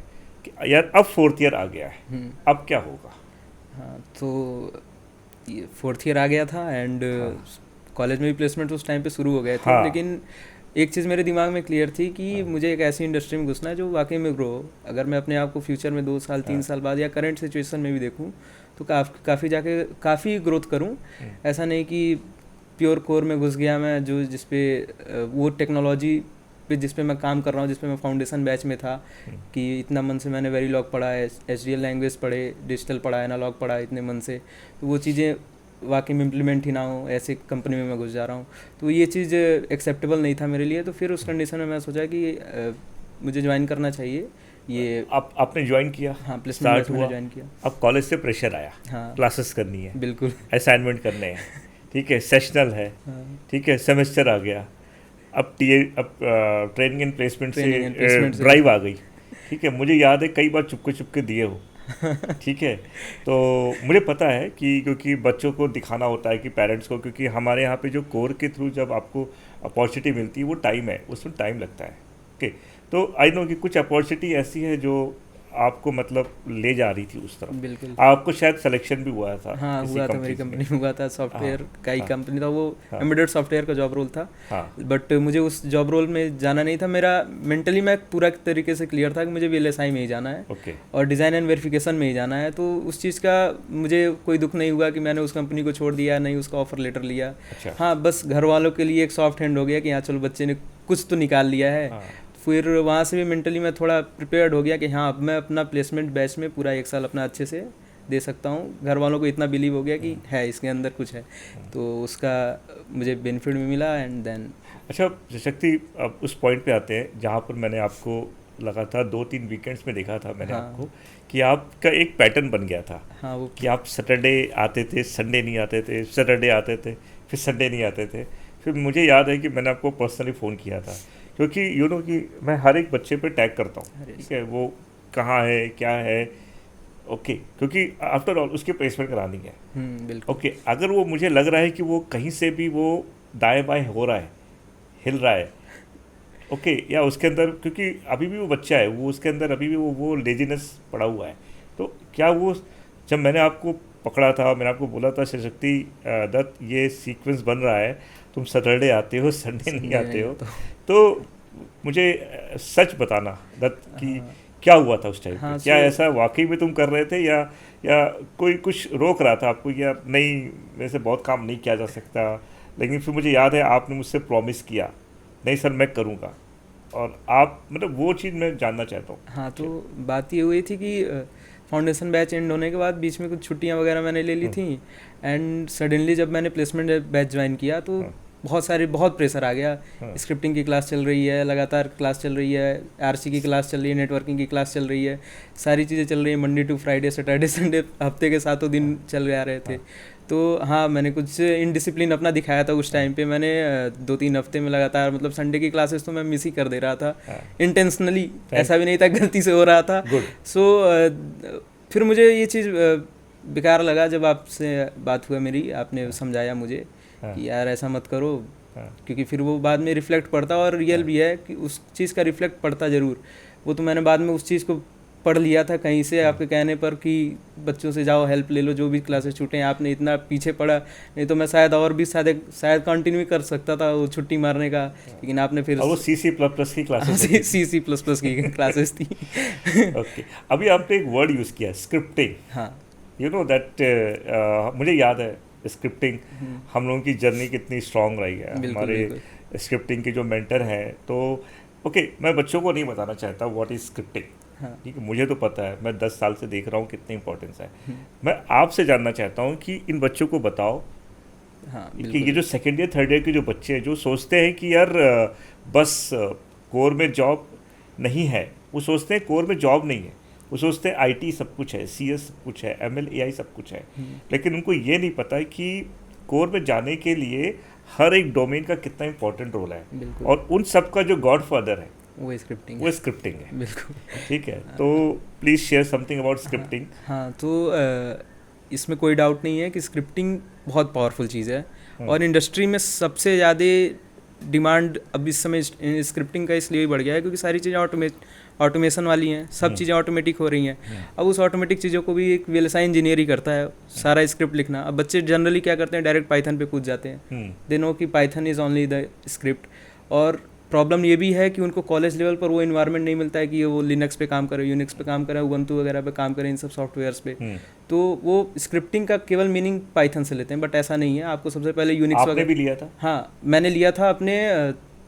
यार अब फोर्थ ईयर आ गया है, अब क्या होगा? हाँ, तो फोर्थ ईयर आ गया था एंड कॉलेज में भी प्लेसमेंट उस टाइम पे शुरू हो गए थे। हाँ। लेकिन एक चीज़ मेरे दिमाग में क्लियर थी कि मुझे एक ऐसी इंडस्ट्री में घुसना है जो वाकई में ग्रो हो। अगर मैं अपने आप को फ्यूचर में 2 साल 3 साल बाद या करंट सिचुएशन में भी देखूं तो काफ़ी ग्रोथ करूं। ऐसा नहीं कि प्योर कोर में घुस गया मैं, जो जिसपे वो टेक्नोलॉजी पे जिस पे मैं काम कर रहा हूँ, जिस पे मैं फाउंडेशन बैच में था, कि इतना मन से मैंने वेरीलॉग पढ़ा है, HDL लैंग्वेज पढ़े, डिजिटल पढ़ा, एनालॉग पढ़ा इतने मन से, तो वो चीज़ें वाकई में इम्प्लीमेंट ही ना हो, ऐसे कंपनी में मैं घुस जा रहा हूँ, तो ये चीज़ एक्सेप्टेबल नहीं था मेरे लिए। तो फिर उस कंडीशन में मैं सोचा कि मुझे ज्वाइन करना चाहिए ये। आपने ज्वाइन किया? हाँ, प्लेसमेंट बैच मैंने ज्वाइन किया। अब कॉलेज से प्रेशर आया, हाँ, क्लासेस करनी है, बिल्कुल, असाइनमेंट करने हैं, ठीक है, सेशनल है, ठीक है, सेमेस्टर आ गया, अब ट्रेनिंग एंड प्लेसमेंट से ड्राइव आ गई, ठीक है। मुझे याद है कई बार चुपके दिए हो, ठीक है। तो मुझे पता है कि क्योंकि बच्चों को दिखाना होता है कि पेरेंट्स को, क्योंकि हमारे यहाँ पे जो कोर के थ्रू जब आपको अपॉर्चुनिटी मिलती है वो टाइम है, उसमें टाइम लगता है, ओके। तो आई नो कि कुछ अपॉर्चुनिटी ऐसी है जो आपको मतलब ले जा रही थी उस तरफ। बिल्कुल। आपको शायद सिलेक्शन भी हुआ था? हाँ, हुआ था, मेरी कंपनी में हुआ था, सॉफ्टवेयर का ही कंपनी था वो, एम्बेडेड सॉफ्टवेयर का जॉब रोल था। बट मुझे उस जॉब रोल में जाना नहीं था। मेरा मेंटली मैं पूरा तरीके से क्लियर था कि मुझे VLSI में ही जाना है और डिज़ाइन एंड वेरिफिकेशन में ही जाना है। तो उस चीज़ का मुझे कोई दुख नहीं हुआ कि मैंने उस कंपनी को छोड़ दिया, नहीं उसका ऑफर लेटर लिया। हाँ, बस घर वालों के लिए एक सॉफ्ट हैंड हो गया कि हाँ चलो बच्चे ने कुछ तो निकाल लिया है। फिर वहाँ से भी मेंटली मैं थोड़ा प्रिपेयर्ड हो गया कि हाँ अब मैं अपना प्लेसमेंट बैच में पूरा 1 साल अपना अच्छे से दे सकता हूँ। घर वालों को इतना बिलीव हो गया कि है इसके अंदर कुछ है, तो उसका मुझे बेनिफिट भी मिला। एंड देन अच्छा शक्ति, अब उस पॉइंट पे आते हैं जहाँ पर मैंने आपको लगातार 2-3 वीकेंड्स में देखा था मैंने आपको कि आपका एक पैटर्न बन गया था। हाँ, वो कि आप सैटरडे आते थे, संडे नहीं आते थे, सैटरडे आते थे, फिर संडे नहीं आते थे। फिर मुझे याद है कि मैंने आपको पर्सनली फ़ोन किया था, क्योंकि यू नो कि मैं हर एक बच्चे पे टैग करता हूँ, ठीक है, वो कहाँ है क्या है, ओके, क्योंकि आफ्टर ऑल उसकी प्लेसमेंट करानी है। बिल्कुल। ओके, अगर वो मुझे लग रहा है कि वो कहीं से भी वो दाएं बाएं हो रहा है, हिल रहा है, ओके, या उसके अंदर, क्योंकि अभी भी वो बच्चा है, वो उसके अंदर अभी भी वो लेजीनेस पड़ा हुआ है, तो क्या वो, जब मैंने आपको पकड़ा था, मैंने आपको बोला था शक्ति दत्त ये सीक्वेंस बन रहा है, तुम सैटरडे आते हो, संडे नहीं आते हो, तो मुझे सच बताना दत्त कि क्या हुआ था उस टाइम पे? क्या ऐसा वाकई में तुम कर रहे थे या कोई कुछ रोक रहा था आपको, या नहीं मेरे से बहुत काम नहीं किया जा सकता? लेकिन फिर मुझे याद है आपने मुझसे प्रॉमिस किया, नहीं सर मैं करूँगा, और आप मतलब वो चीज़ मैं जानना चाहता हूँ। हाँ, तो बात ये हुई थी कि फाउंडेशन बैच एंड होने के बाद बीच में कुछ छुट्टियां वगैरह मैंने ले ली थी, एंड सडनली जब मैंने प्लेसमेंट बैच ज्वाइन किया तो बहुत प्रेशर आ गया। स्क्रिप्टिंग की क्लास चल रही है, लगातार क्लास चल रही है, RC की क्लास चल रही है, नेटवर्किंग की क्लास चल रही है, सारी चीज़ें चल रही है, Monday to Friday, Saturday Sunday, हफ्ते के 7 दिन चल जा रहे थे। तो हाँ, मैंने कुछ इनडिसिप्लिन अपना दिखाया था उस टाइम पे। मैंने 2-3 हफ्ते में लगातार, मतलब संडे की क्लासेस तो मैं मिस ही कर दे रहा था इंटेंशनली, ऐसा भी नहीं था गलती से हो रहा था। सो फिर मुझे ये चीज़ बेकार लगा जब आपसे बात हुआ मेरी, आपने समझाया मुझे कि यार ऐसा मत करो, क्योंकि फिर वो बाद में रिफ्लेक्ट पड़ता, और रियल भी है कि उस चीज़ का रिफ्लेक्ट पड़ता ज़रूर। वो तो मैंने बाद में उस चीज़ को पढ़ लिया था कहीं से आपके कहने पर कि बच्चों से जाओ हेल्प ले लो, जो भी क्लासेस छूटे हैं। आपने इतना पीछे पड़ा, नहीं तो मैं शायद और भी शायद कंटिन्यू कर सकता था वो छुट्टी मारने का, लेकिन आपने फिर वो C++ की क्लासेस C++ की क्लासेस थी। ओके, अभी आपने एक वर्ड यूज़ किया, स्क्रिप्टिंग। हाँ, यू नो दैट मुझे याद है स्क्रिप्टिंग, हम लोगों की जर्नी कितनी स्ट्रांग रही है। हमारे स्क्रिप्टिंग के जो मेंटर हैं, तो ओके, मैं बच्चों को नहीं बताना चाहता व्हाट इज़ स्क्रिप्टिंग, ठीक है, मुझे तो पता है, मैं 10 साल से देख रहा हूँ कितनी इंपॉर्टेंस है। मैं आपसे जानना चाहता हूँ कि इन बच्चों को बताओ कि ये जो सेकेंड ईयर थर्ड ईयर के जो बच्चे हैं जो सोचते हैं कि यार बस कोर में जॉब नहीं है, वो सोचते हैं कोर में जॉब नहीं है, वो सोचते हैं IT सब कुछ है, CS सब कुछ है, ML AI सब कुछ है, लेकिन उनको ये नहीं पता है कि कोर में जाने के लिए हर एक डोमेन का कितना इंपॉर्टेंट रोल है, और उन सब का जो गॉड फादर है वो स्क्रिप्टिंग है। बिल्कुल। ठीक है, तो please share something about scripting. हाँ, तो इसमें कोई डाउट नहीं है कि स्क्रिप्टिंग बहुत पावरफुल चीज़ है, और इंडस्ट्री में सबसे ज़्यादा डिमांड अब इस समय स्क्रिप्टिंग का इसलिए बढ़ गया है क्योंकि सारी चीज़ें ऑटोमेशन वाली हैं, सब चीज़ें ऑटोमेटिक हो रही हैं। अब उस ऑटोमेटिक चीज़ों को भी एक VLSI इंजीनियर ही करता है, सारा स्क्रिप्ट लिखना। अब बच्चे जनरली क्या करते हैं, डायरेक्ट पाइथन पे कूद जाते हैं, दे नो कि Python is only the script. और प्रॉब्लम ये भी है कि उनको कॉलेज लेवल पर वो इन्वायरमेंट नहीं मिलता है कि वो लिनक्स पे काम करे, यूनिक्स पे काम करे, उबंटू वगैरह पे काम करे, इन सब सॉफ्टवेयर्स पे। तो वो स्क्रिप्टिंग का केवल मीनिंग पाइथन से लेते हैं, बट ऐसा नहीं है। आपको सबसे पहले यूनिक्स वगैरह भी लिया था? हाँ, मैंने लिया था, अपने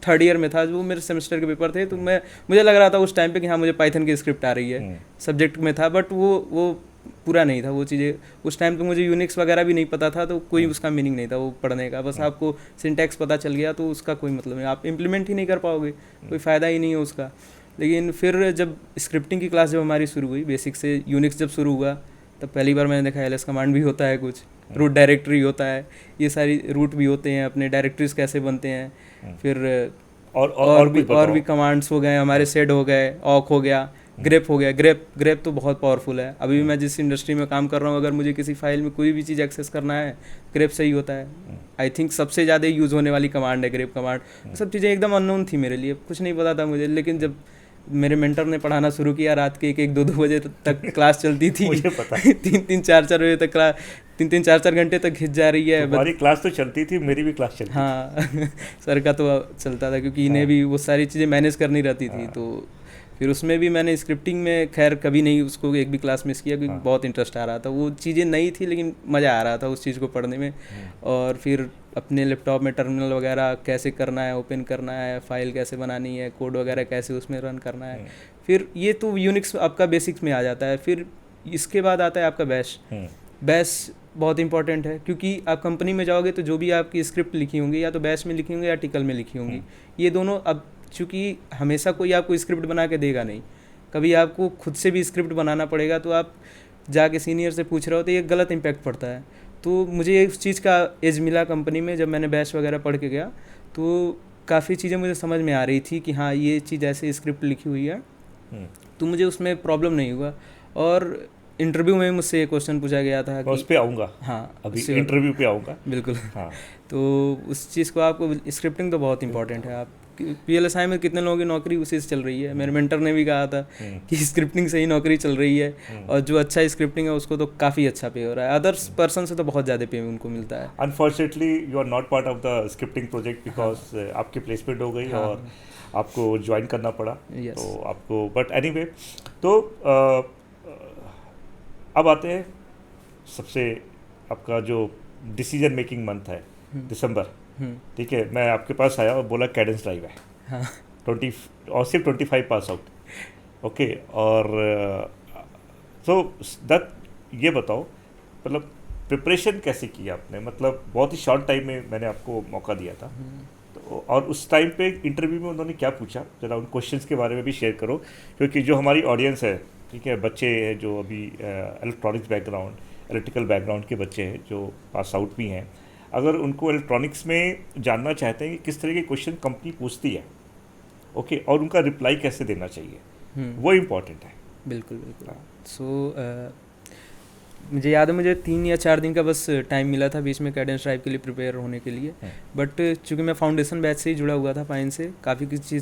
3rd ईयर में था, जो मेरे सेमेस्टर के पेपर थे, तो मुझे लग रहा था उस टाइम पे कि हाँ मुझे पाइथन की स्क्रिप्ट आ रही है, सब्जेक्ट में था, बट वो पूरा नहीं था वो चीज़ें। उस टाइम पे मुझे यूनिक्स वगैरह भी नहीं पता था, तो कोई उसका मीनिंग नहीं था वो पढ़ने का। बस आपको सिंटैक्स पता चल गया तो उसका कोई मतलब नहीं, आप इम्प्लीमेंट ही नहीं कर पाओगे, कोई फ़ायदा ही नहीं है उसका। लेकिन फिर जब स्क्रिप्टिंग की क्लास जब हमारी शुरू हुई, बेसिक से यूनिक्स जब शुरू हुआ, तब पहली बार मैंने देखा LS कमांड भी होता है, कुछ रूट डायरेक्टरी होता है, ये सारी रूट भी होते हैं, अपने डायरेक्टरीज कैसे बनते हैं। फिर और भी कमांड्स हो गए हमारे, सेड हो गए, ऑक हो गया, ग्रेप हो गया। ग्रेप तो बहुत पावरफुल है। अभी भी मैं जिस इंडस्ट्री में काम कर रहा हूँ, अगर मुझे किसी फाइल में कोई भी चीज़ एक्सेस करना है, ग्रेप से ही होता है। आई थिंक सबसे ज़्यादा यूज़ होने वाली कमांड है ग्रेप कमांड। सब चीज़ें एकदम अननोन थी मेरे लिए, कुछ नहीं पता था मुझे। लेकिन जब मेरे मेंटर ने पढ़ाना शुरू किया, रात के 1-2 बजे तक क्लास चलती थी, मुझे पता 3-4 बजे तक क्लास, 3-4 घंटे तक खिंच जा रही है। हमारी क्लास तो चलती थी, मेरी भी क्लास चलती हाँ सर का तो चलता था, क्योंकि इन्हें भी वो सारी चीज़ें मैनेज करनी रहती थी। तो फिर उसमें भी मैंने स्क्रिप्टिंग में खैर कभी नहीं उसको एक भी क्लास मिस किया, क्योंकि बहुत इंटरेस्ट आ रहा था। वो चीज़ें नई थी लेकिन मज़ा आ रहा था उस चीज़ को पढ़ने में। और फिर अपने लैपटॉप में टर्मिनल वगैरह कैसे करना है, ओपन करना है, फाइल कैसे बनानी है, कोड वगैरह कैसे उसमें रन करना है। फिर ये तो यूनिक्स आपका बेसिक्स में आ जाता है। फिर इसके बाद आता है आपका बैश। बैश बहुत इंपॉर्टेंट है, क्योंकि आप कंपनी में जाओगे तो जो भी आपकी स्क्रिप्ट लिखी होंगी, या तो बैश में लिखी होंगी या टिकल में लिखी होंगी। ये दोनों, अब चूँकि हमेशा कोई आपको स्क्रिप्ट बना के देगा नहीं, कभी आपको खुद से भी स्क्रिप्ट बनाना पड़ेगा। तो आप जाके सीनियर से पूछ रहे हो तो ये गलत इम्पैक्ट पड़ता है। तो मुझे इस चीज़ का एज मिला कंपनी में, जब मैंने बैश वगैरह पढ़ के गया तो काफ़ी चीज़ें मुझे समझ में आ रही थी कि हाँ ये चीज़ ऐसे स्क्रिप्ट लिखी हुई है, तो मुझे उसमें प्रॉब्लम नहीं हुआ। और इंटरव्यू में मुझसे ये क्वेश्चन पूछा गया था कि उस पे आऊँगा, हाँ अभी इंटरव्यू पे आऊँगा बिल्कुल। हाँ, तो उस चीज़ को आपको, स्क्रिप्टिंग तो बहुत इंपॉर्टेंट है। आप VLSI में कितने लोगों की नौकरी उसी से चल रही है। मेरे मेंटर ने भी कहा था कि स्क्रिप्टिंग से ही नौकरी चल रही है, और जो अच्छा स्क्रिप्टिंग है उसको तो काफ़ी अच्छा पे हो रहा है। अदर्स पर्सन से तो बहुत ज़्यादा पे उनको मिलता है। Unfortunately you are not part of the scripting project, because आपकी प्लेसमेंट हो गई और आपको ज्वाइन करना पड़ा। तो आपको, बट एनीवे, तो अब आते हैं सबसे आपका जो डिसीजन मेकिंग मंथ है, दिसंबर। ठीक है, मैं आपके पास आया और बोला कैडेंस ड्राइव है, 20 और सिर्फ 25 पास आउट। ओके, और तो दैट, ये बताओ मतलब प्रिपरेशन कैसे की आपने? मतलब बहुत ही शॉर्ट टाइम में मैंने आपको मौका दिया था, तो और उस टाइम पे इंटरव्यू में उन्होंने क्या पूछा, जरा उन क्वेश्चंस के बारे में भी शेयर करो, क्योंकि जो हमारी ऑडियंस है, ठीक है, बच्चे हैं जो अभी इलेक्ट्रॉनिक्स बैकग्राउंड, इलेक्ट्रिकल बैकग्राउंड के बच्चे हैं जो पास आउट भी हैं, अगर उनको इलेक्ट्रॉनिक्स में जानना चाहते हैं कि किस तरह के क्वेश्चन कंपनी पूछती है, ओके, और उनका रिप्लाई कैसे देना चाहिए, वो इम्पॉर्टेंट है। बिल्कुल बिल्कुल। सो मुझे याद है, मुझे 3 या 4 दिन का बस टाइम मिला था बीच में कैडेंस ड्राइव के लिए प्रिपेयर होने के लिए। बट चूँकि मैं फाउंडेशन बैच से ही जुड़ा हुआ था पाइन से, काफ़ी कुछ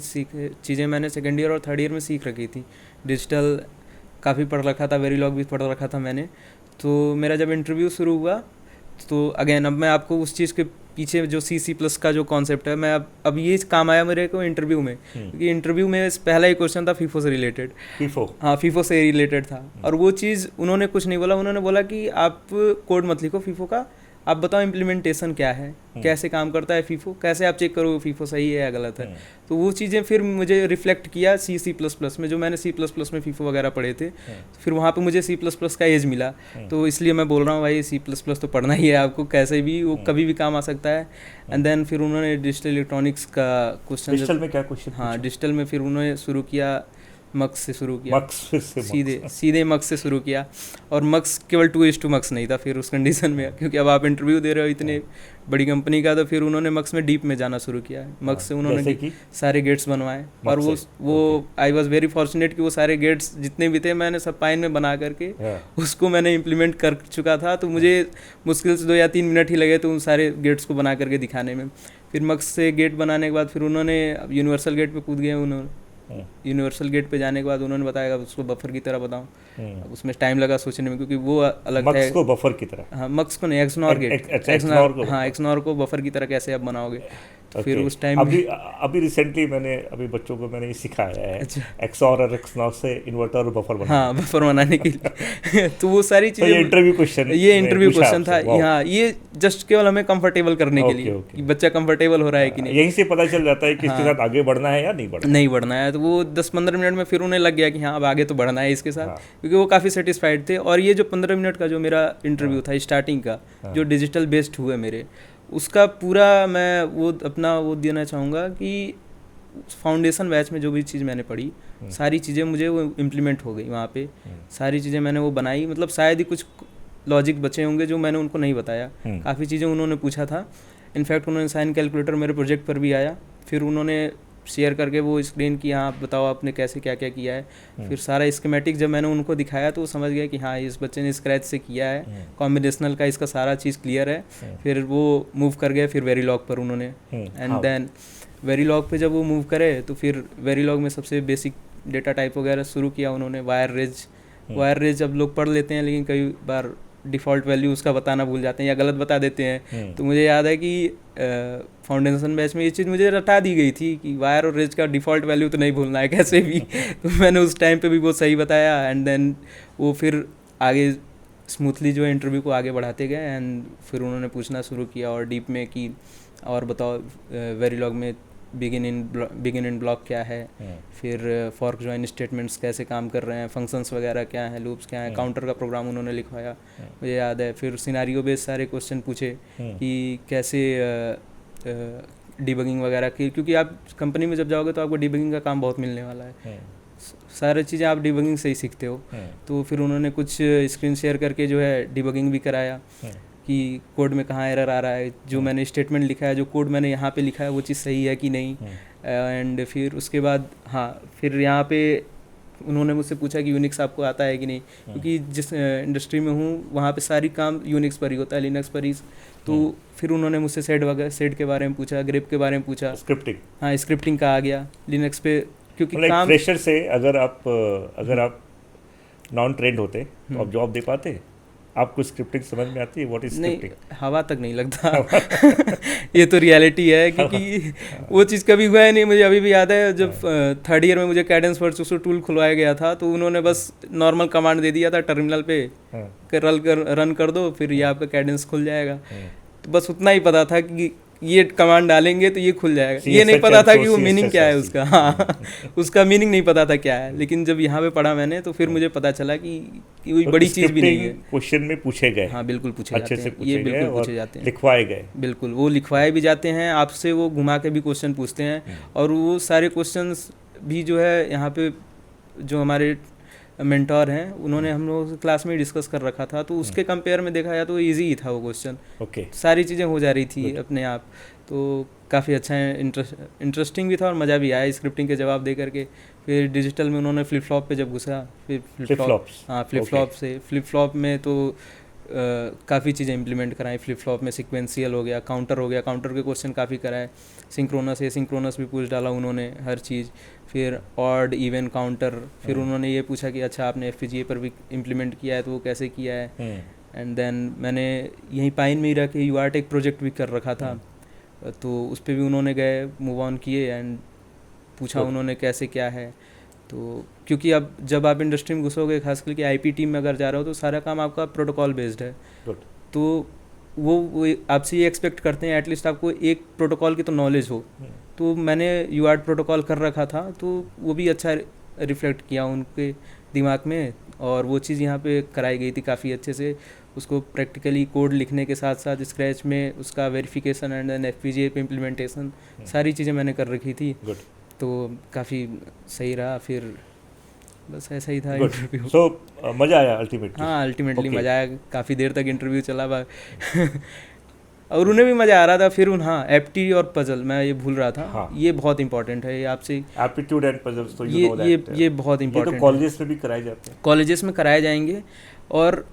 चीज़ें मैंने 2nd ईयर और 3rd ईयर में सीख रखी थी। डिजिटल काफ़ी पढ़ रखा था, वेरीलॉग भी पढ़ रखा था मैंने। तो मेरा जब इंटरव्यू शुरू हुआ तो अगेन, अब मैं आपको उस चीज़ के पीछे जो C++ का जो कॉन्सेप्ट है, मैं अब ये काम आया मेरे को इंटरव्यू में, क्योंकि इंटरव्यू में पहला ही क्वेश्चन था फीफो से रिलेटेड। हाँ, फीफो से रिलेटेड था। और वो चीज़ उन्होंने कुछ नहीं बोला, उन्होंने बोला कि आप कोड मत लिखो फीफो का, आप बताओ इम्प्लीमेंटेशन क्या है, कैसे काम करता है फीफो, कैसे आप चेक करो फीफो सही है या गलत है। तो वो चीज़ें फिर मुझे रिफ्लेक्ट किया C++ में, जो मैंने C++ में फीफो वगैरह पढ़े थे। फिर वहाँ पे मुझे C++ का एज मिला। तो इसलिए मैं बोल रहा हूँ भाई, C++ तो पढ़ना ही है आपको, कैसे भी वो कभी भी काम आ सकता है। एंड देन फिर उन्होंने डिजिटल इलेक्ट्रॉनिक्स का क्वेश्चन, डिजिटल में क्या क्वेश्चन? हाँ, डिजिटल में फिर उन्होंने शुरू किया मक्स से शुरू किया, मक्स फिर से सीधे मक्स से शुरू किया। और मक्स केवल 2:2 मक्स नहीं था फिर उस कंडीशन में, क्योंकि अब आप इंटरव्यू दे रहे हो इतने बड़ी कंपनी का, तो फिर उन्होंने मक्स में डीप में जाना शुरू किया। मक्स से उन्होंने सारे गेट्स बनवाए, और वो आई वॉज वेरी फॉर्चुनेट कि वो सारे गेट्स जितने भी थे मैंने सब पाइन में बना करके उसको मैंने इम्प्लीमेंट कर चुका था। तो मुझे मुश्किल से 2 या 3 मिनट ही लगे तो उन सारे गेट्स को बना करके दिखाने में। फिर मक्स से गेट बनाने के बाद फिर उन्होंने यूनिवर्सल गेट पे कूद गए। उन्होंने यूनिवर्सल गेट पे जाने के बाद उन्होंने बताया उसको बफर की तरह बताऊं। उसमें टाइम लगा सोचने में, क्योंकि वो अलग मक्स को बफर की तरह, हाँ मक्स को नहीं, एक्सनॉर गेट, हाँ एक्सनॉर को बफर की तरह कैसे आप बनाओगे। तो फिर उस टाइम अभी रिसेंटली मैंने अभी बच्चों को मैंने ये सिखाया है, एक्सऑर और एक्सनॉर से इन्वर्टर और बफर बनाना, हाँ बफर बनाने के लिए। तो वो सारी चीज़ें, ये इंटरव्यू क्वेश्चन था। हाँ ये जस्ट केवल हमें कंफर्टेबल करने के लिए कि बच्चा कंफर्टेबल हो रहा है कि नहीं, यहीं से पता चल जाता है कि इसके साथ आगे बढ़ना है या नहीं बढ़ना है। तो वो 10-15 मिनट में फिर उन्हें लग गया कि हाँ अब आगे तो बढ़ना है इसके साथ, क्योंकि वो काफ़ी सेटिस्फाइड थे। और ये जो 15 मिनट का जो मेरा इंटरव्यू था स्टार्टिंग का, जो डिजिटल बेस्ड हुए मेरे, उसका पूरा मैं वो देना चाहूँगा कि फाउंडेशन बैच में जो भी चीज़ मैंने पढ़ी, सारी चीज़ें मुझे वो इम्प्लीमेंट हो गई वहाँ पे। सारी चीज़ें मैंने वो बनाई, मतलब शायद ही कुछ लॉजिक बचे होंगे जो मैंने उनको नहीं बताया। काफ़ी चीज़ें उन्होंने पूछा था। इनफैक्ट उन्होंने साइन कैलकुलेटर मेरे प्रोजेक्ट पर भी आया, फिर उन्होंने शेयर करके वो स्क्रीन की, हाँ आप बताओ आपने कैसे क्या क्या किया है। फिर सारा स्कीमेटिक जब मैंने उनको दिखाया तो वो समझ गया कि हाँ इस बच्चे ने स्क्रैच से किया है, कॉम्बिनेशनल का इसका सारा चीज़ क्लियर है। फिर वो मूव कर गए फिर वेरीलॉग पर उन्होंने, एंड देन वेरीलॉग पे जब वो मूव करे तो फिर वेरीलॉग में सबसे बेसिक डेटा टाइप वगैरह शुरू किया उन्होंने। वायर रेज अब लोग पढ़ लेते हैं, लेकिन कई बार डिफ़ॉल्ट वैल्यू उसका बताना भूल जाते हैं या गलत बता देते हैं। तो मुझे याद है कि फाउंडेशन बैच में ये चीज़ मुझे रटा दी गई थी कि वायर और रेज का डिफ़ॉल्ट वैल्यू तो नहीं भूलना है कैसे भी। तो मैंने उस टाइम पे भी वो सही बताया, एंड देन वो फिर आगे स्मूथली जो है इंटरव्यू को आगे बढ़ाते गए। एंड फिर उन्होंने पूछना शुरू किया और डीप में कि और बताओ वेरीलॉग में बिगिन इन ब्लॉक क्या है, फिर फॉर्क जॉइन स्टेटमेंट्स कैसे काम कर रहे हैं, फंक्शंस वगैरह क्या हैं, लूप्स क्या हैं, काउंटर का प्रोग्राम उन्होंने लिखवाया मुझे याद है। फिर सिनारियो बेस्ड सारे क्वेश्चन पूछे कि कैसे डिबगिंग वगैरह की, क्योंकि आप कंपनी में जब जाओगे तो आपको डिबगिंग का काम बहुत मिलने वाला है, सारी चीज़ें आप डिबगिंग से ही सीखते हो। तो फिर उन्होंने कुछ स्क्रीन शेयर करके जो है डिबगिंग भी कराया कि कोड में कहाँ एरर आ रहा है, जो मैंने स्टेटमेंट लिखा है, जो कोड मैंने यहाँ पे लिखा है वो चीज़ सही है कि नहीं। एंड फिर उसके बाद फिर यहाँ पे उन्होंने मुझसे पूछा कि यूनिक्स आपको आता है कि नहीं, क्योंकि जिस इंडस्ट्री में हूँ वहाँ पे सारी काम यूनिक्स पर ही होता है, लिनक्स पर ही। तो फिर उन्होंने मुझसे सेड के बारे में पूछा, ग्रेप के बारे में पूछा, स्क्रिप्टिंग का आ गया लिनक्स पे, क्योंकि काम फ्रेशर से अगर आप नॉन ट्रेंड होते तो आप जॉब दे पाते? आपको स्क्रिप्टिंग समझ में आती है? What is scripting? नहीं, हवा तक नहीं लगता। ये तो रियलिटी है, क्योंकि वो चीज़ कभी हुआ है नहीं। मुझे अभी भी याद है जब 3rd ईयर में मुझे कैडेंस वर्चुअल टूल खुलवाया गया था, तो उन्होंने बस नॉर्मल कमांड दे दिया था टर्मिनल पे, रन कर दो, फिर ये आपका कैडेंस खुल जाएगा। तो बस उतना ही पता था कि ये कमांड डालेंगे तो ये खुल जाएगा। ये नहीं पता था कि वो मीनिंग क्या है उसका, उसका मीनिंग नहीं पता था क्या है। लेकिन जब यहाँ पे पढ़ा मैंने तो फिर मुझे पता चला कि कोई बड़ी चीज़ भी नहीं है। क्वेश्चन में पूछे गए, हाँ बिल्कुल पूछे जाते हैं, ये बिल्कुल पूछे जाते हैं, लिखवाए गए, बिल्कुल वो लिखवाए भी जाते हैं आपसे, वो घुमा के भी क्वेश्चन पूछते हैं। और वो सारे क्वेश्चंस भी जो है यहाँ पे जो हमारे मेंटोर हैं उन्होंने हम लोग क्लास में डिस्कस कर रखा था, तो उसके कंपेयर में देखा जाए तो ईजी ही था वो क्वेश्चन। सारी चीज़ें हो जा रही थी अपने आप, तो काफ़ी अच्छा इंटरेस्टिंग भी था और मज़ा भी आया स्क्रिप्टिंग के जवाब दे करके। फिर डिजिटल में उन्होंने फ्लिप फ्लॉप पे जब घुसा, फिर फ्लिप फ्लॉप में तो काफ़ी चीज़ें इंप्लीमेंट कराई। फ्लिप फ्लॉप में सिक्वेंशियल हो गया, काउंटर हो गया, काउंटर के क्वेश्चन काफ़ी कराए, सिंक्रोनस भी पूछ डाला उन्होंने हर चीज़। फिर ऑड इवन काउंटर, फिर उन्होंने ये पूछा कि अच्छा आपने FPGA पर भी इम्प्लीमेंट किया है तो वो कैसे किया है। एंड देन मैंने यहीं पाइन में ही रह के UART प्रोजेक्ट भी कर रखा था, तो उस पर भी उन्होंने गए, मूव ऑन किए एंड पूछा उन्होंने कैसे क्या है। तो क्योंकि अब जब आप इंडस्ट्री में घुसोगे, खासकर कि IP टीम में अगर जा रहे हो, तो सारा काम आपका प्रोटोकॉल बेस्ड है। तो वो आपसे ये एक्सपेक्ट करते हैं एटलीस्ट आपको एक प्रोटोकॉल की तो नॉलेज हो। तो मैंने UART प्रोटोकॉल कर रखा था, तो वो भी अच्छा रिफ्लेक्ट किया उनके दिमाग में, और वो चीज़ यहाँ पे कराई गई थी काफ़ी अच्छे से। उसको प्रैक्टिकली कोड लिखने के साथ साथ स्क्रैच में उसका वेरिफिकेशन एंड देन FPGA पे इम्प्लीमेंटेशन, सारी चीज़ें मैंने कर रखी थी। तो काफ़ी सही रहा। फिर बस ऐसा ही था गुड। इंटरव्यू। सो मज़ा आया अल्टीमेटली? हाँ अल्टीमेटली Okay. मज़ा आया, काफ़ी देर तक इंटरव्यू चला और उन्हें भी मज़ा आ रहा था। फिर हाँ एप्टी और पजल मैं ये भूल रहा था। हाँ। ये बहुत इंपॉर्टेंट है, ये आपसे एप्टीट्यूड एंड पजल्स, तो ये यू नो दैट ये बहुत ये तो इंपॉर्टेंट है। कॉलेजेस में भी कराए जाते हैं। कॉलेजेस में कराए जाएंगे और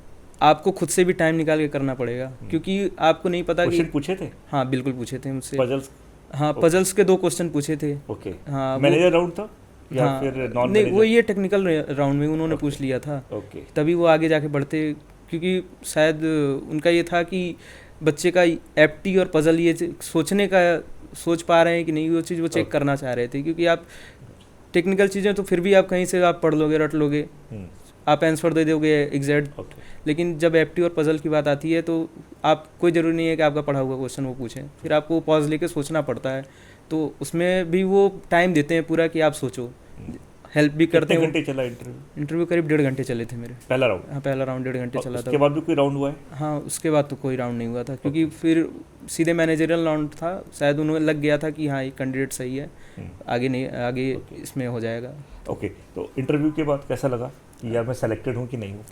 आपको खुद से भी टाइम निकाल के करना पड़ेगा, क्योंकि आपको नहीं पता कि क्वेश्चन पूछे थे हाँ बिल्कुल पूछे थे मुझसे। पजल्स? हाँ पजल्स के 2 क्वेश्चन पूछे थे। ओके। हाँ मैनेजर राउंड था या हाँ फिर नॉन नहीं, वो मैनेजर? ये टेक्निकल राउंड में उन्होंने Okay. पूछ लिया था, ओके। तभी वो आगे जाके बढ़ते। क्योंकि शायद उनका ये था कि बच्चे का एप्टी और पजल ये सोचने का सोच पा रहे हैं कि नहीं, वो चीज़ वो चेक Okay. करना चाह रहे थे। क्योंकि आप टेक्निकल चीज़ें तो फिर भी आप कहीं से आप पढ़ लोगे, रट लोगे, आप आंसर दे दोगे एग्जैक्ट। ओके। लेकिन जब एप्टी और पजल की बात आती है तो आप कोई ज़रूरी नहीं है कि आपका पढ़ा हुआ क्वेश्चन वो पूछें, फिर आपको पॉज लेके सोचना पड़ता है। तो उसमें भी वो टाइम देते हैं पूरा कि आप सोचो, हेल्प भी करते कितने हैं। घंटे चला इंटरव्यू? इंटरव्यू करीब 1.5 घंटे चले थे मेरे। पहला राउंड? हाँ पहला राउंड 1.5 घंटे चला उसके था। बाद भी कोई राउंड हुआ है? हाँ उसके बाद तो कोई राउंड नहीं हुआ था, क्योंकि फिर सीधे मैनेजरियल राउंड था। शायद उन्हें लग गया था कि हाँ ये कैंडिडेट सही है, आगे नहीं, आगे Okay. इसमें हो जाएगा। ओके। तो इंटरव्यू के बाद कैसा लगा कि यार मैं सेलेक्टेड हूँ कि नहीं हूँ?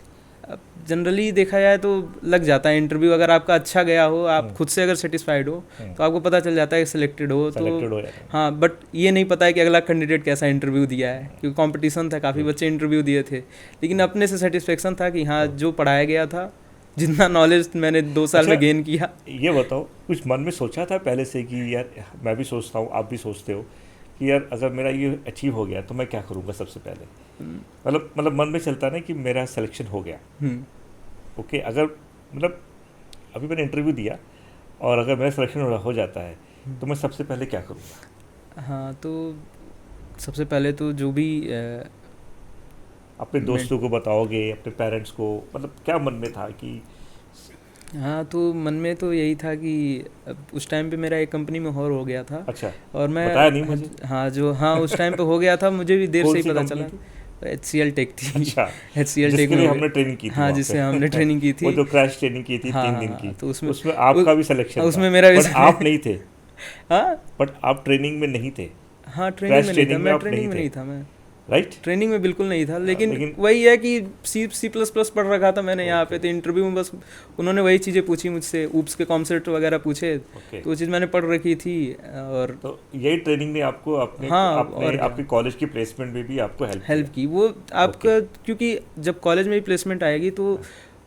अब जनरली देखा जाए तो लग जाता है इंटरव्यू, अगर आपका अच्छा गया हो, आप खुद से अगर सेटिस्फाइड हो तो आपको पता चल जाता है कि सिलेक्टेड हो। सेलेक्टेड तो हो जाता है। हाँ, बट ये नहीं पता है कि अगला कैंडिडेट कैसा इंटरव्यू दिया है, क्योंकि कंपटीशन था, काफ़ी बच्चे इंटरव्यू दिए थे। लेकिन अपने से सेटिस्फेक्शन था कि हाँ जो पढ़ाया गया था, जितना नॉलेज मैंने 2 साल में अच्छा, गेन किया। ये बताओ, कुछ मन में सोचा था पहले से कि यार मैं भी सोचता हूँ, आप भी सोचते हो कि यार अगर मेरा ये अचीव हो गया तो मैं क्या करूँगा सबसे पहले? मतलब मन में चलता ना कि मेरा सिलेक्शन हो गया, ओके, अगर मतलब अभी मैंने इंटरव्यू दिया और अगर मेरा सिलेक्शन हो जाता है तो मैं सबसे पहले क्या करूँगा? हाँ तो सबसे पहले तो जो भी अपने दोस्तों को बताओगे, अपने पेरेंट्स को, मतलब क्या मन में था कि? हाँ तो मन में तो यही था कि अब उस टाइम पे मेरा एक कंपनी में और हो गया था। अच्छा, और मैं बताया नहीं मुझे। हाँ उस टाइम पे हो गया था, मुझे भी देर कौन से सी ही पता कंपनी चला। थी? HCL टेक थी। अच्छा, HCL टेक जिसके में लिए हो हमने गया। ट्रेनिंग की थी हाँ वहाँ जिससे पे। हमने ट्रेनिंग की वो थी। जो क्रैश ट्रेनिंग की थी हाँ 3 हाँ दिन हाँ, की, तो उसमें आपका भी सिलेक्शन था, उसमें मेरा भी बट आप नहीं थे। हाँ बट आप ट्रेनिंग में नहीं थे, हाँ ट्रेनिंग में नहीं था, ट्रेनिंग में मैं आप ट्रेनिंग नहीं में थे। नहीं था, मैं राइट? ट्रेनिंग में बिल्कुल नहीं था। लेकिन लेकिन वही है कि C++ पढ़ रखा था मैंने यहाँ पे, तो इंटरव्यू में बस उन्होंने वही चीज़ें पूछी मुझसे, ऊप्स के कॉन्सेप्ट वगैरह पूछे, ओके, तो वो चीज़ मैंने पढ़ रखी थी। और तो यही ट्रेनिंग ने आपको अपने हाँ, अपने और क्या। आपके कॉलेज की प्लेसमेंट में भी आपको हेल्प की वो आपका, क्योंकि जब कॉलेज में भी प्लेसमेंट आएगी तो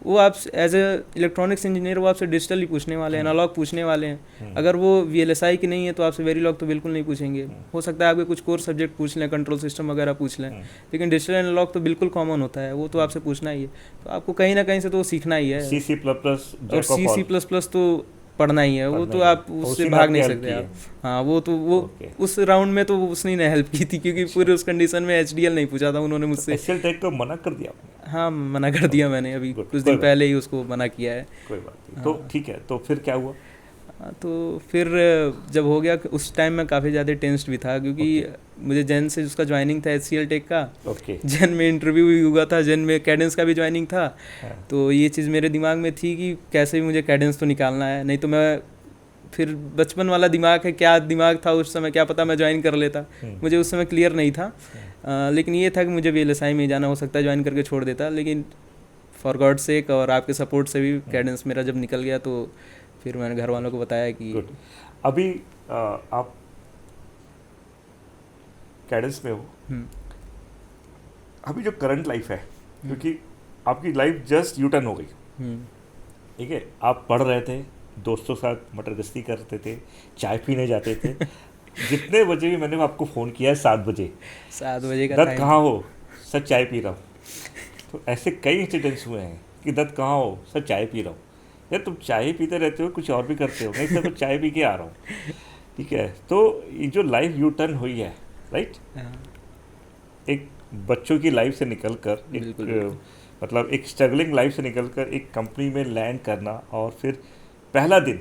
वो आप एज ए इलेक्ट्रॉनिक्स इंजीनियर वो आपसे डिजिटल ही पूछने वाले हैं, एनालॉग पूछने वाले हैं। अगर वो VLSI की नहीं है तो आपसे वेरीलॉग तो बिल्कुल नहीं पूछेंगे। हो सकता है आपके कुछ कोर सब्जेक्ट पूछ लें, कंट्रोल सिस्टम वगैरह पूछ लें, लेकिन डिजिटल एनालॉग तो बिल्कुल कॉमन होता है, वो तो आपसे पूछना ही है। तो आपको कहीं ना कहीं से तो सीखना ही है। और C++ तो पढ़ना ही है, वो तो आप उससे भाग नहीं सकते आप। हाँ वो तो वो उस राउंड में तो उसने ने हेल्प की थी, क्योंकि पूरे उस कंडीशन में HDL नहीं पूछा था उन्होंने मुझसे। HCL टेक को मना कर दिया आपने? हाँ मना कर दिया मैंने, अभी कुछ दिन पहले ही उसको मना किया है। कोई बात नहीं। तो ठीक है, तो फिर क्या हुआ? तो फिर जब हो गया, उस टाइम मैं काफ़ी ज़्यादा टेंस्ड भी था, क्योंकि मुझे जैन से उसका ज्वाइनिंग था HCL टेक का। जैन में इंटरव्यू भी हुआ था, जैन में कैडेंस का भी ज्वाइनिंग था। तो ये चीज़ मेरे दिमाग में थी कि कैसे भी मुझे कैडेंस तो निकालना है, नहीं तो मैं फिर बचपन वाला दिमाग है, क्या दिमाग था उस समय, क्या पता मैं ज्वाइन कर लेता, मुझे उस समय क्लियर नहीं था। लेकिन ये था कि मुझे VLSI में जाना, हो सकता है ज्वाइन करके छोड़ देता, लेकिन फॉर गॉड सेक और आपके सपोर्ट से भी कैडेंस मेरा जब निकल गया, तो फिर मैंने घर वालों को बताया कि अभी आप कैडेंस में हो। अभी जो करंट लाइफ है, क्योंकि आपकी लाइफ जस्ट U-turn हो गई, ठीक है, आप पढ़ रहे थे, दोस्तों के साथ मटर गश्ती करते थे, चाय पीने जाते थे। जितने बजे भी मैंने आपको फ़ोन किया है, 7 बजे का दत्त कहाँ हो? सर चाय पी रहा हूँ। तो ऐसे कई इंसिडेंट्स हुए हैं कि दत्त कहाँ हो? सर चाय पी रहा हूँ। यार तुम चाय पीते रहते हो, कुछ और भी करते हो? नहीं सर मैं चाय पी के आ रहा हूँ। ठीक है, तो ये जो लाइफ U-turn हुई है, राइट, एक बच्चों की लाइफ से निकल कर मतलब एक स्ट्रगलिंग लाइफ से निकल कर एक कंपनी में लैंड करना, और फिर पहला दिन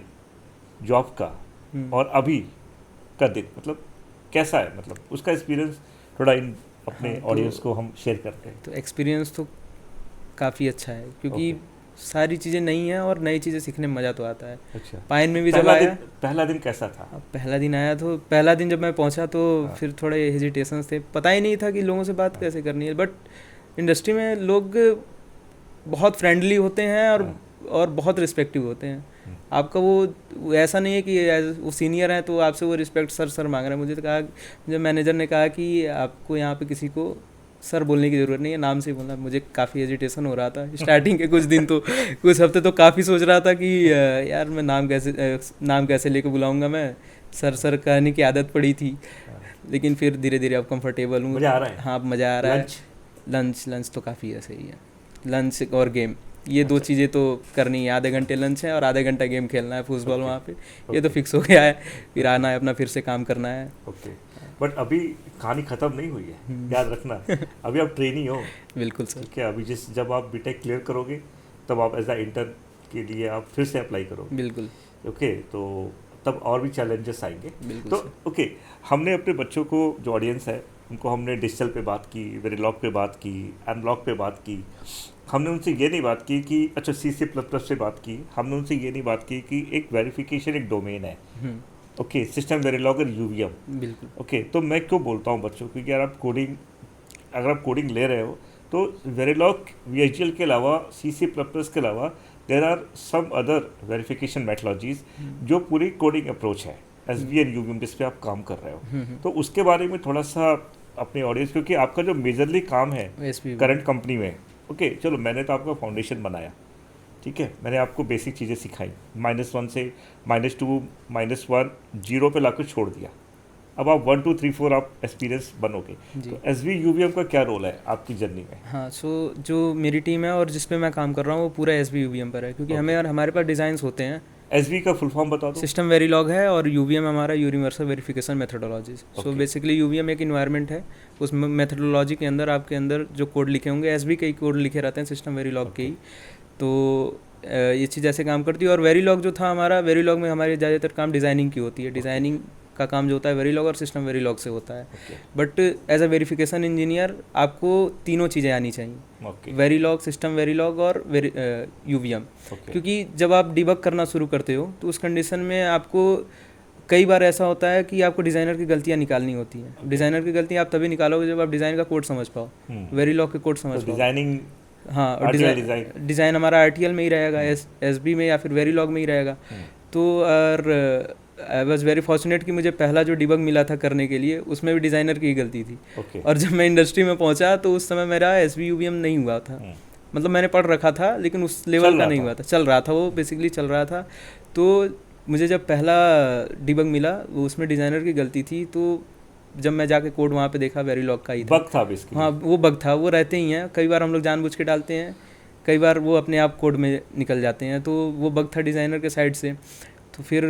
जॉब का और अभी का दिन, मतलब कैसा है? मतलब उसका एक्सपीरियंस थोड़ा अपने ऑडियंस को हम शेयर करते हैं। तो एक्सपीरियंस तो काफ़ी अच्छा है, क्योंकि सारी चीज़ें नई हैं और नई चीज़ें सीखने में मज़ा तो आता है। अच्छा, पाइन में भी जब आया, पहला दिन कैसा था? अब पहला दिन आया तो पहला दिन जब मैं पहुंचा तो हाँ। फिर थोड़े हेजिटेशंस थे, पता ही नहीं था कि लोगों से बात हाँ। कैसे करनी है। बट इंडस्ट्री में लोग बहुत फ्रेंडली होते हैं और बहुत रिस्पेक्टिव होते हैं। आपका वो ऐसा नहीं है कि वो सीनियर हैं तो आपसे वो रिस्पेक्ट सर मांग रहे हैं। मुझे मैनेजर ने कहा कि आपको यहाँ पे किसी को सर बोलने की ज़रूरत नहीं है, नाम से बोलना। मुझे काफ़ी हेजिटेशन हो रहा था स्टार्टिंग के कुछ दिन, तो कुछ हफ्ते तो काफ़ी सोच रहा था कि यार मैं नाम कैसे लेके बुलाऊंगा। मैं सर कहने की आदत पड़ी थी, लेकिन फिर धीरे धीरे अब कंफर्टेबल हूँ। मज़ा आ रहा है? हाँ, मज़ा आ रहा है। लंच तो काफ़ी ऐसे ही है, लंच और गेम, ये दो चीज़ें तो करनी है। आधे घंटे लंच है और आधे घंटा गेम खेलना है फुटबॉल वहाँ पे, ये तो फिक्स हो गया है। फिर आना है अपना, फिर से काम करना है। ओके, बट अभी कहानी ख़त्म नहीं हुई है, याद रखना। अभी आप ट्रेनी हो। बिल्कुल सर। ठीक है, अभी जब आप बीटेक क्लियर करोगे तब आप एज अ इंटर्न के लिए आप फिर से अप्लाई करोगे। बिल्कुल। ओके, तो तब और भी चैलेंजेस आएंगे। बिल्कुल तो सर। ओके, हमने अपने बच्चों को, जो ऑडियंस है उनको, हमने डिजिटल पे बात की, वेरिलॉग पे बात की, एनालॉग पे बात की। हमने उनसे ये नहीं बात की कि अच्छा C++ से बात की। हमने उनसे ये नहीं बात की कि एक वेरिफिकेशन एक डोमेन है। ओके, सिस्टम वेरिलॉग और UVM। बिल्कुल। ओके, तो मैं क्यों बोलता हूँ बच्चों को कि यार अगर आप कोडिंग ले रहे हो तो वेरिलॉग VHDL के अलावा, C++ के अलावा there are some other verification methodologies जो पूरी कोडिंग अप्रोच है, SB एंड UVM जिस पे आप काम कर रहे हो। तो उसके बारे में थोड़ा सा अपने ऑडियंस, क्योंकि आपका जो मेजरली काम है करंट कंपनी में, ओके चलो मैंने तो आपका फाउंडेशन बनाया, ठीक है, मैंने आपको बेसिक चीज़ें सिखाई, -1 से -2 -1 0 पे लाकर छोड़ दिया। अब आप 1 2 3 4 आप एक्सपीरियंस बनोगे। तो SB UVM का क्या रोल है आपकी जर्नी में? हाँ, सो जो मेरी टीम है और जिस पे मैं काम कर रहा हूँ वो पूरा SB UVM पर है, क्योंकि हमारे पास डिज़ाइंस होते हैं। SB का फुल फॉर्म बता दो। सिस्टम वेरिलॉग है और UVM हमारा universal verification methodologies. So basically UVM एक इन्वायरमेंट है, उस मेथोडोलॉजी के अंदर आपके अंदर जो कोड लिखे होंगे, SB के ही कोड लिखे रहते हैं सिस्टम वेरिलॉग के ही। तो ये चीज़ ऐसे काम करती है। और वेरिलॉग जो था हमारा, वेरिलॉग में हमारी ज़्यादातर काम डिज़ाइनिंग की होती है। डिज़ाइनिंग का काम जो होता है वेरिलॉग और सिस्टम वेरिलॉग से होता है। But as a verification engineer आपको तीनों चीज़ें आनी चाहिए, वेरिलॉग, सिस्टम वेरिलॉग और UVM। क्योंकि जब आप डिबग करना शुरू करते हो तो उस कंडीशन में आपको कई बार ऐसा होता है कि आपको डिज़ाइनर की गलतियाँ निकालनी होती हैं। डिज़ाइनर की गलतियाँ आप तभी निकालोगे जब आप डिज़ाइन का कोड समझ पाओ, वेरिलॉग के कोड समझ पाओ। डिज़ाइनिंग, हाँ, और डिज़ाइन हमारा RTL में ही रहेगा, SB में या फिर वेरिलॉग में ही रहेगा। तो और आई वॉज वेरी फॉर्चुनेट कि मुझे पहला जो डिबग मिला था करने के लिए उसमें भी डिज़ाइनर की ही गलती थी। और जब मैं इंडस्ट्री में पहुंचा तो उस समय मेरा SB UVM नहीं हुआ था। मतलब मैंने पढ़ रखा था लेकिन उस लेवल का नहीं हुआ था, चल रहा था, वो बेसिकली चल रहा था। तो मुझे जब पहला डिबग मिला वो उसमें डिज़ाइनर की गलती थी। तो जब मैं जाके कोड वहाँ पे देखा, वेरिलॉग का ही था। बग था बेसिकली। हाँ, वो बग था, वो रहते ही हैं। कई बार हम लोग जानबूझ के डालते हैं, कई बार वो अपने आप कोड में निकल जाते हैं। तो वो बग था डिज़ाइनर के साइड से। तो फिर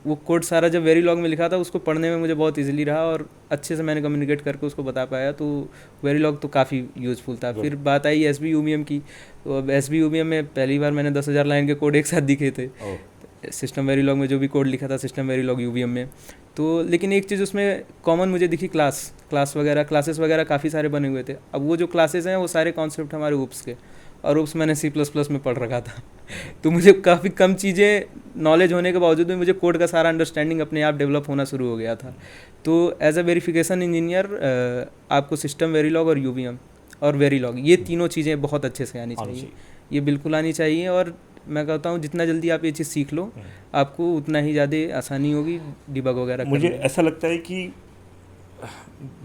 वो कोड सारा जब वेरिलॉग में लिखा था उसको पढ़ने में मुझे बहुत इजीली रहा और अच्छे से मैंने कम्युनिकेट करके उसको बता पाया। तो वेरिलॉग तो काफ़ी यूज़फुल था। फिर बात आई SB UVM की। तो अब SB UVM में पहली बार मैंने 10,000 लाइन के कोड एक साथ दिखे थे। सिस्टम वेरिलॉग में जो भी कोड लिखा था सिस्टम वेरिलॉग UVM में। तो लेकिन एक चीज़ उसमें कॉमन मुझे दिखी, क्लासेस वगैरह काफ़ी सारे बने हुए थे। अब वो जो क्लासेस हैं वो सारे कॉन्सेप्ट हमारे UPS के, और UPS मैंने C++ में पढ़ रखा था। तो मुझे काफ़ी कम चीज़ें नॉलेज होने के बावजूद भी मुझे कोड का सारा अंडरस्टैंडिंग अपने आप डेवलप होना शुरू हो गया था। तो एज अ वेरिफिकेशन इंजीनियर आपको सिस्टम वेरिलॉग और UVM और वेरिलॉग, ये तीनों चीज़ें बहुत अच्छे से आनी चाहिए। ये बिल्कुल आनी चाहिए। और मैं कहता हूँ जितना जल्दी आप ये चीज़ सीख लो आपको उतना ही ज़्यादा आसानी होगी डिबग वगैरह। मुझे ऐसा लगता है कि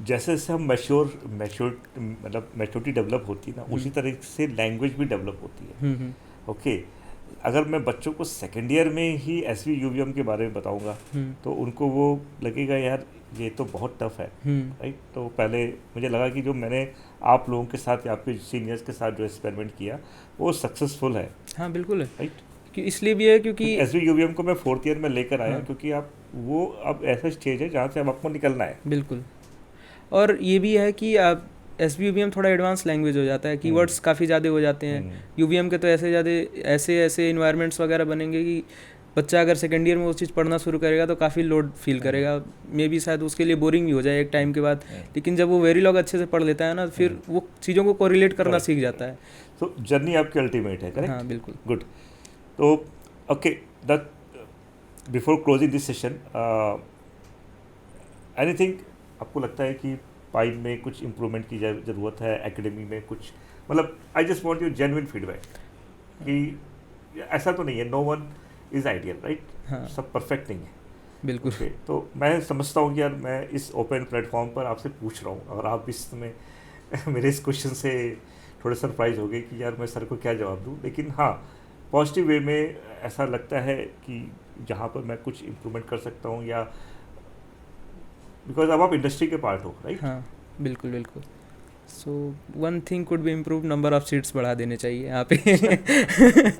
जैसे जैसे हम मैच्योरिटी डेवलप होती है ना, उसी तरह से लैंग्वेज भी डेवलप होती है। ओके, अगर मैं बच्चों को सेकेंड ईयर में ही SB UVM के बारे में बताऊंगा तो उनको वो लगेगा यार ये तो बहुत टफ है, राइट। तो पहले मुझे लगा कि जो मैंने आप लोगों के साथ या आपके सीनियर्स के साथ जो एक्सपेरिमेंट किया वो सक्सेसफुल है। हाँ बिल्कुल है, राइट। इसलिए भी है क्योंकि SB UVM को मैं 4th ईयर में लेकर आया। क्योंकि आप वो अब ऐसा स्टेज है जहाँ से अब आपको निकलना है। बिल्कुल। और ये भी है कि आप SB UVM थोड़ा एडवांस लैंग्वेज हो जाता है, कीवर्ड्स काफ़ी ज़्यादा हो जाते हैं। UVM के तो ऐसे इन्वायरमेंट्स वगैरह बनेंगे कि बच्चा अगर सेकेंड ईयर में वो चीज़ पढ़ना शुरू करेगा तो काफ़ी लोड फील करेगा, मे बी शायद उसके लिए बोरिंग भी हो जाए एक टाइम के बाद। लेकिन जब वो वेरीलॉग अच्छे से पढ़ लेता है ना, फिर वो चीज़ों को कोरिलेट करना सीख जाता है। तो जर्नी आपकी अल्टीमेट है, करेक्ट? हाँ बिल्कुल। गुड। तो okay, that before closing this session, anything आपको लगता है कि पाइन में कुछ इम्प्रूवमेंट की ज़रूरत है, एकेडमी में कुछ, मतलब I just want your genuine feedback कि ऐसा तो नहीं है, no one is ideal, right? हाँ सब परफेक्ट नहीं है, बिल्कुल। okay, तो मैं समझता हूँ कि यार मैं इस ओपन प्लेटफॉर्म पर आपसे पूछ रहा हूँ और आप इस समय मेरे इस क्वेश्चन से थोड़े सरप्राइज हो गए कि यार मैं सर को क्या जवाब दूँ। लेकिन हाँ, पॉजिटिव वे में ऐसा लगता है कि जहाँ पर मैं कुछ इम्प्रूवमेंट कर सकता हूँ, या बिकॉज अब आप इंडस्ट्री के पार्ट हो, राइट? हाँ बिल्कुल बिल्कुल। So one thing could be improve, number of seats बढ़ा देने चाहिए यहाँ पे।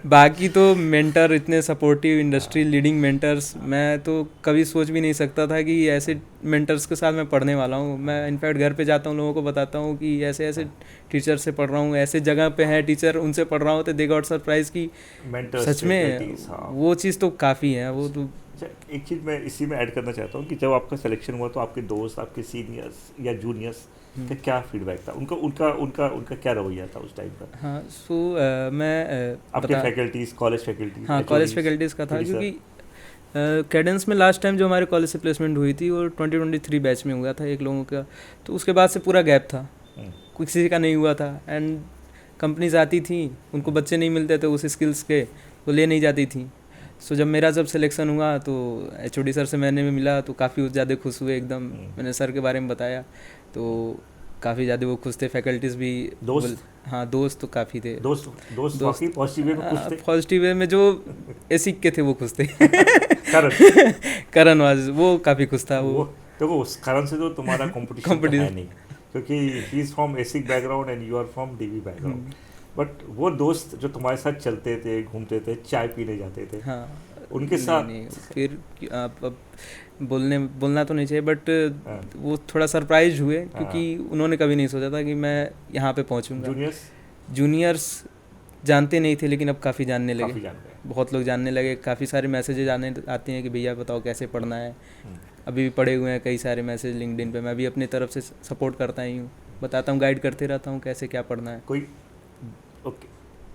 बाकी तो मेंटर इतने सपोर्टिव, इंडस्ट्री लीडिंग मेंटर्स, मैं तो कभी सोच भी नहीं सकता था कि ऐसे मेंटर्स के साथ मैं पढ़ने वाला हूँ। मैं इनफैक्ट घर पे जाता हूँ, लोगों को बताता हूँ कि ऐसे ऐसे टीचर से पढ़ रहा हूँ, ऐसे जगह पे है टीचर, उनसे पढ़ रहा हूँ, तो दे गॉट सरप्राइज कि सच में वो चीज़ तो काफ़ी है। वो तो एक चीज़ मैं इसी में ऐड करना चाहता हूँ कि जब आपका सिलेक्शन हुआ तो आपके दोस्त, आपके सीनियर्स या जूनियर्स का क्या फीडबैक था, उनका उनका उनका उनका क्या रवैया था उस टाइम पर? हाँ सो मैं आपके फैकल्टीज, कॉलेज फैकल्टीज? हाँ कॉलेज फैकल्टीज़ का था, क्योंकि कैडेंस में लास्ट टाइम जो हमारे कॉलेज से प्लेसमेंट हुई थी वो 2023 बैच में हुआ था एक लोगों का, तो उसके बाद से पूरा गैप था, किसी का नहीं हुआ था। एंड कंपनीज आती थी, उनको बच्चे नहीं मिलते थे उस स्किल्स के, वो ले नहीं जाती थी। सो जब मेरा जब सिलेक्शन हुआ तो HOD सर से मैंने मिला तो काफ़ी ज़्यादा खुश हुए एकदम। मैंने सर के बारे में बताया तो काफ़ी ज़्यादा वो खुश थे। फैकल्टीज़ भी हाँ दोस्त तो काफ़ी थे। दोस्त पॉजिटिव वे में खुश थे? पॉजिटिव वे में जो एसिक के थे वो खुश थे। करण करण वाज वो काफ़ी खुश था। वो देखो उस कारण से तो तुम्हारा कंपटीशन है नहीं, क्योंकि he is from ASIC background and you are from DB background. But वो दोस्त जो तुम्हारे साथ चलते थे, घूमते थे, चाय पीने जाते थे, हाँ उनके साथ नहीं, फिर आप अब बोलना तो नहीं चाहिए, बट वो थोड़ा सरप्राइज हुए क्योंकि उन्होंने कभी नहीं सोचा था कि मैं यहाँ पे पहुँचूँगा। जूनियर्स जानते नहीं थे, लेकिन अब काफ़ी जानने लगे, बहुत लोग जानने लगे। काफ़ी सारे मैसेजेज आते हैं कि भैया बताओ कैसे पढ़ना है। अभी भी पढ़े हुए हैं कई सारे मैसेज लिंक्डइन पे। मैं भी अपनी तरफ से सपोर्ट करता ही हूँ, बताता हूँ, गाइड करते रहता हूँ कैसे क्या पढ़ना है। कोई ओके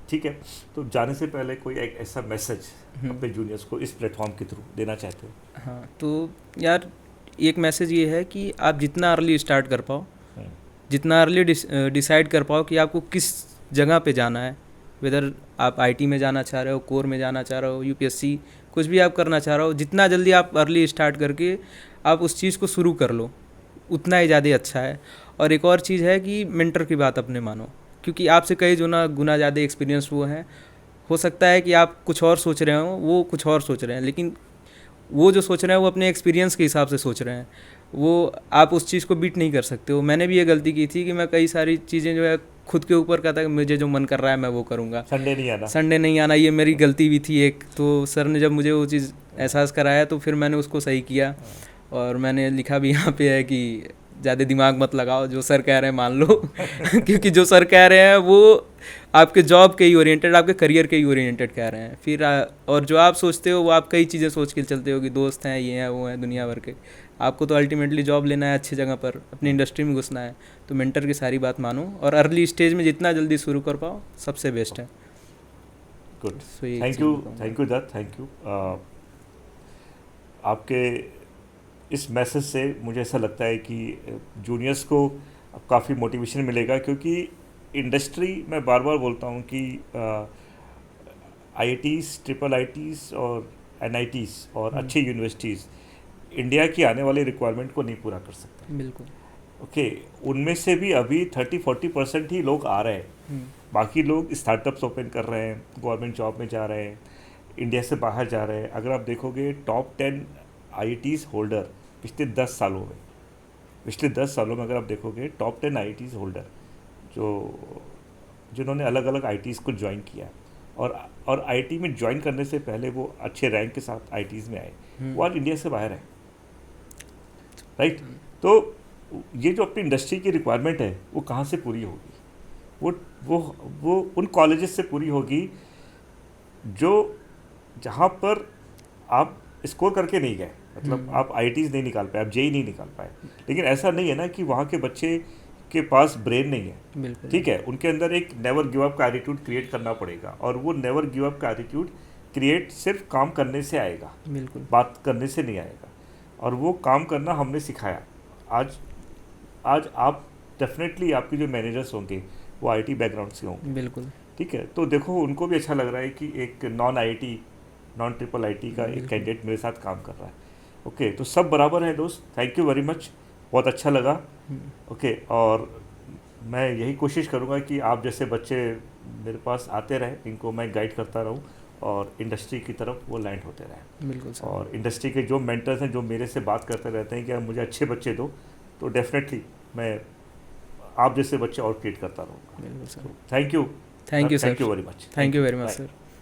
ठीक है, तो जाने से पहले कोई एक ऐसा मैसेज अपने जूनियर्स को इस प्लेटफॉर्म के थ्रू देना चाहते हो? हाँ तो यार एक मैसेज ये है कि आप जितना अर्ली स्टार्ट कर पाओ, जितना अर्ली डिसाइड कर पाओ कि आपको किस जगह पे जाना है, वेदर आप IT में जाना चाह रहे हो, कोर में जाना चाह रहे हो, UPSC कुछ भी आप करना चाह रहे हो, जितना जल्दी आप अर्ली स्टार्ट करके आप उस चीज़ को शुरू कर लो उतना ही ज़्यादा अच्छा है। और एक और चीज़ है कि मेंटर की बात अपने मानो, क्योंकि आपसे कई गुना ज़्यादा एक्सपीरियंस वो हैं। हो सकता है कि आप कुछ और सोच रहे हो, वो कुछ और सोच रहे हैं, लेकिन वो जो सोच रहे हैं वो अपने एक्सपीरियंस के हिसाब से सोच रहे हैं, वो आप उस चीज़ को बीट नहीं कर सकते हो। मैंने भी ये गलती की थी कि मैं कई सारी चीज़ें जो है खुद के ऊपर कहता कि मुझे जो मन कर रहा है मैं वो करूँगा, संडे नहीं आना, ये मेरी गलती भी थी एक। तो सर ने जब मुझे वो चीज़ एहसास कराया तो फिर मैंने उसको सही किया, और मैंने लिखा भी यहाँ पे है कि ज़्यादा दिमाग मत लगाओ, जो सर कह रहे हैं मान लो। क्योंकि जो सर कह रहे हैं वो आपके जॉब के ही ओरिएंटेड, आपके करियर के ही ओरिएंटेड कह रहे हैं। फिर और जो आप सोचते हो वो आप कई चीज़ें सोच के चलते हो कि दोस्त हैं, ये हैं, वो हैं, दुनिया भर के। आपको तो अल्टीमेटली जॉब लेना है, अच्छी जगह पर अपनी इंडस्ट्री में घुसना है, तो मेंटर की सारी बात मानो और अर्ली स्टेज में जितना जल्दी शुरू कर पाओ सबसे बेस्ट है। Good, thank you Dutt, thank you. आपके इस मैसेज से मुझे ऐसा लगता है कि जूनियर्स को अब काफ़ी मोटिवेशन मिलेगा, क्योंकि इंडस्ट्री, मैं बार बार बोलता हूँ कि IITs, IIITs और NITs और अच्छी यूनिवर्सिटीज़ इंडिया की आने वाली रिक्वायरमेंट को नहीं पूरा कर सकते। बिल्कुल ओके, उनमें से भी अभी 30-40% ही लोग आ रहे हैं, बाकी लोग स्टार्टअप्स ओपन कर रहे हैं, गवर्नमेंट जॉब में जा रहे हैं, इंडिया से बाहर जा रहे हैं। अगर आप देखोगे टॉप 10 IITs होल्डर पिछले 10 सालों में अगर आप देखोगे टॉप 10 IITs होल्डर जिन्होंने अलग अलग IITs को ज्वाइन किया, और IT में ज्वाइन करने से पहले वो अच्छे रैंक के साथ IITs में आए, वो आज इंडिया से बाहर है, राइट? तो ये जो अपनी इंडस्ट्री की रिक्वायरमेंट है वो कहाँ से पूरी होगी? वो उन कॉलेजेस से पूरी होगी जहाँ पर आप स्कोर करके नहीं गए, मतलब आप आईआईटीज़ नहीं निकाल पाए, आप जेई नहीं निकाल पाए, लेकिन ऐसा नहीं है ना कि वहाँ के बच्चे के पास ब्रेन नहीं है। बिल्कुल। ठीक है, उनके अंदर एक नेवर गिव अप का एटीट्यूड क्रिएट करना पड़ेगा, और वो नेवर गिव अप का एटीट्यूड क्रिएट सिर्फ काम करने से आएगा, बिल्कुल। बात करने से नहीं आएगा, और वो काम करना हमने सिखाया। आज आज आप डेफिनेटली, आपके जो मैनेजर्स होंगे वो आईटी बैकग्राउंड से होंगे। बिल्कुल। ठीक है, तो देखो उनको भी अच्छा लग रहा है कि एक non IT, non triple IT का एक बिल्कुल। कैंडिडेट मेरे साथ काम कर रहा है। ओके, तो सब बराबर है दोस्त, थैंक यू वेरी मच, बहुत अच्छा लगा। ओके, और मैं यही कोशिश करूँगा कि आप जैसे बच्चे मेरे पास आते रहे, इनको मैं गाइड करता रहूँ और इंडस्ट्री की तरफ वो लैंड होते रहें। बिल्कुल सर। और इंडस्ट्री के जो मेंटर्स हैं जो मेरे से बात करते रहते हैं कि आप मुझे अच्छे बच्चे दो, तो डेफिनेटली मैं आप जैसे बच्चे और क्रिएट करता रहूँगा। बिल्कुल sir. Thank you, thank you sir. Thank you very much, thank you very much sir.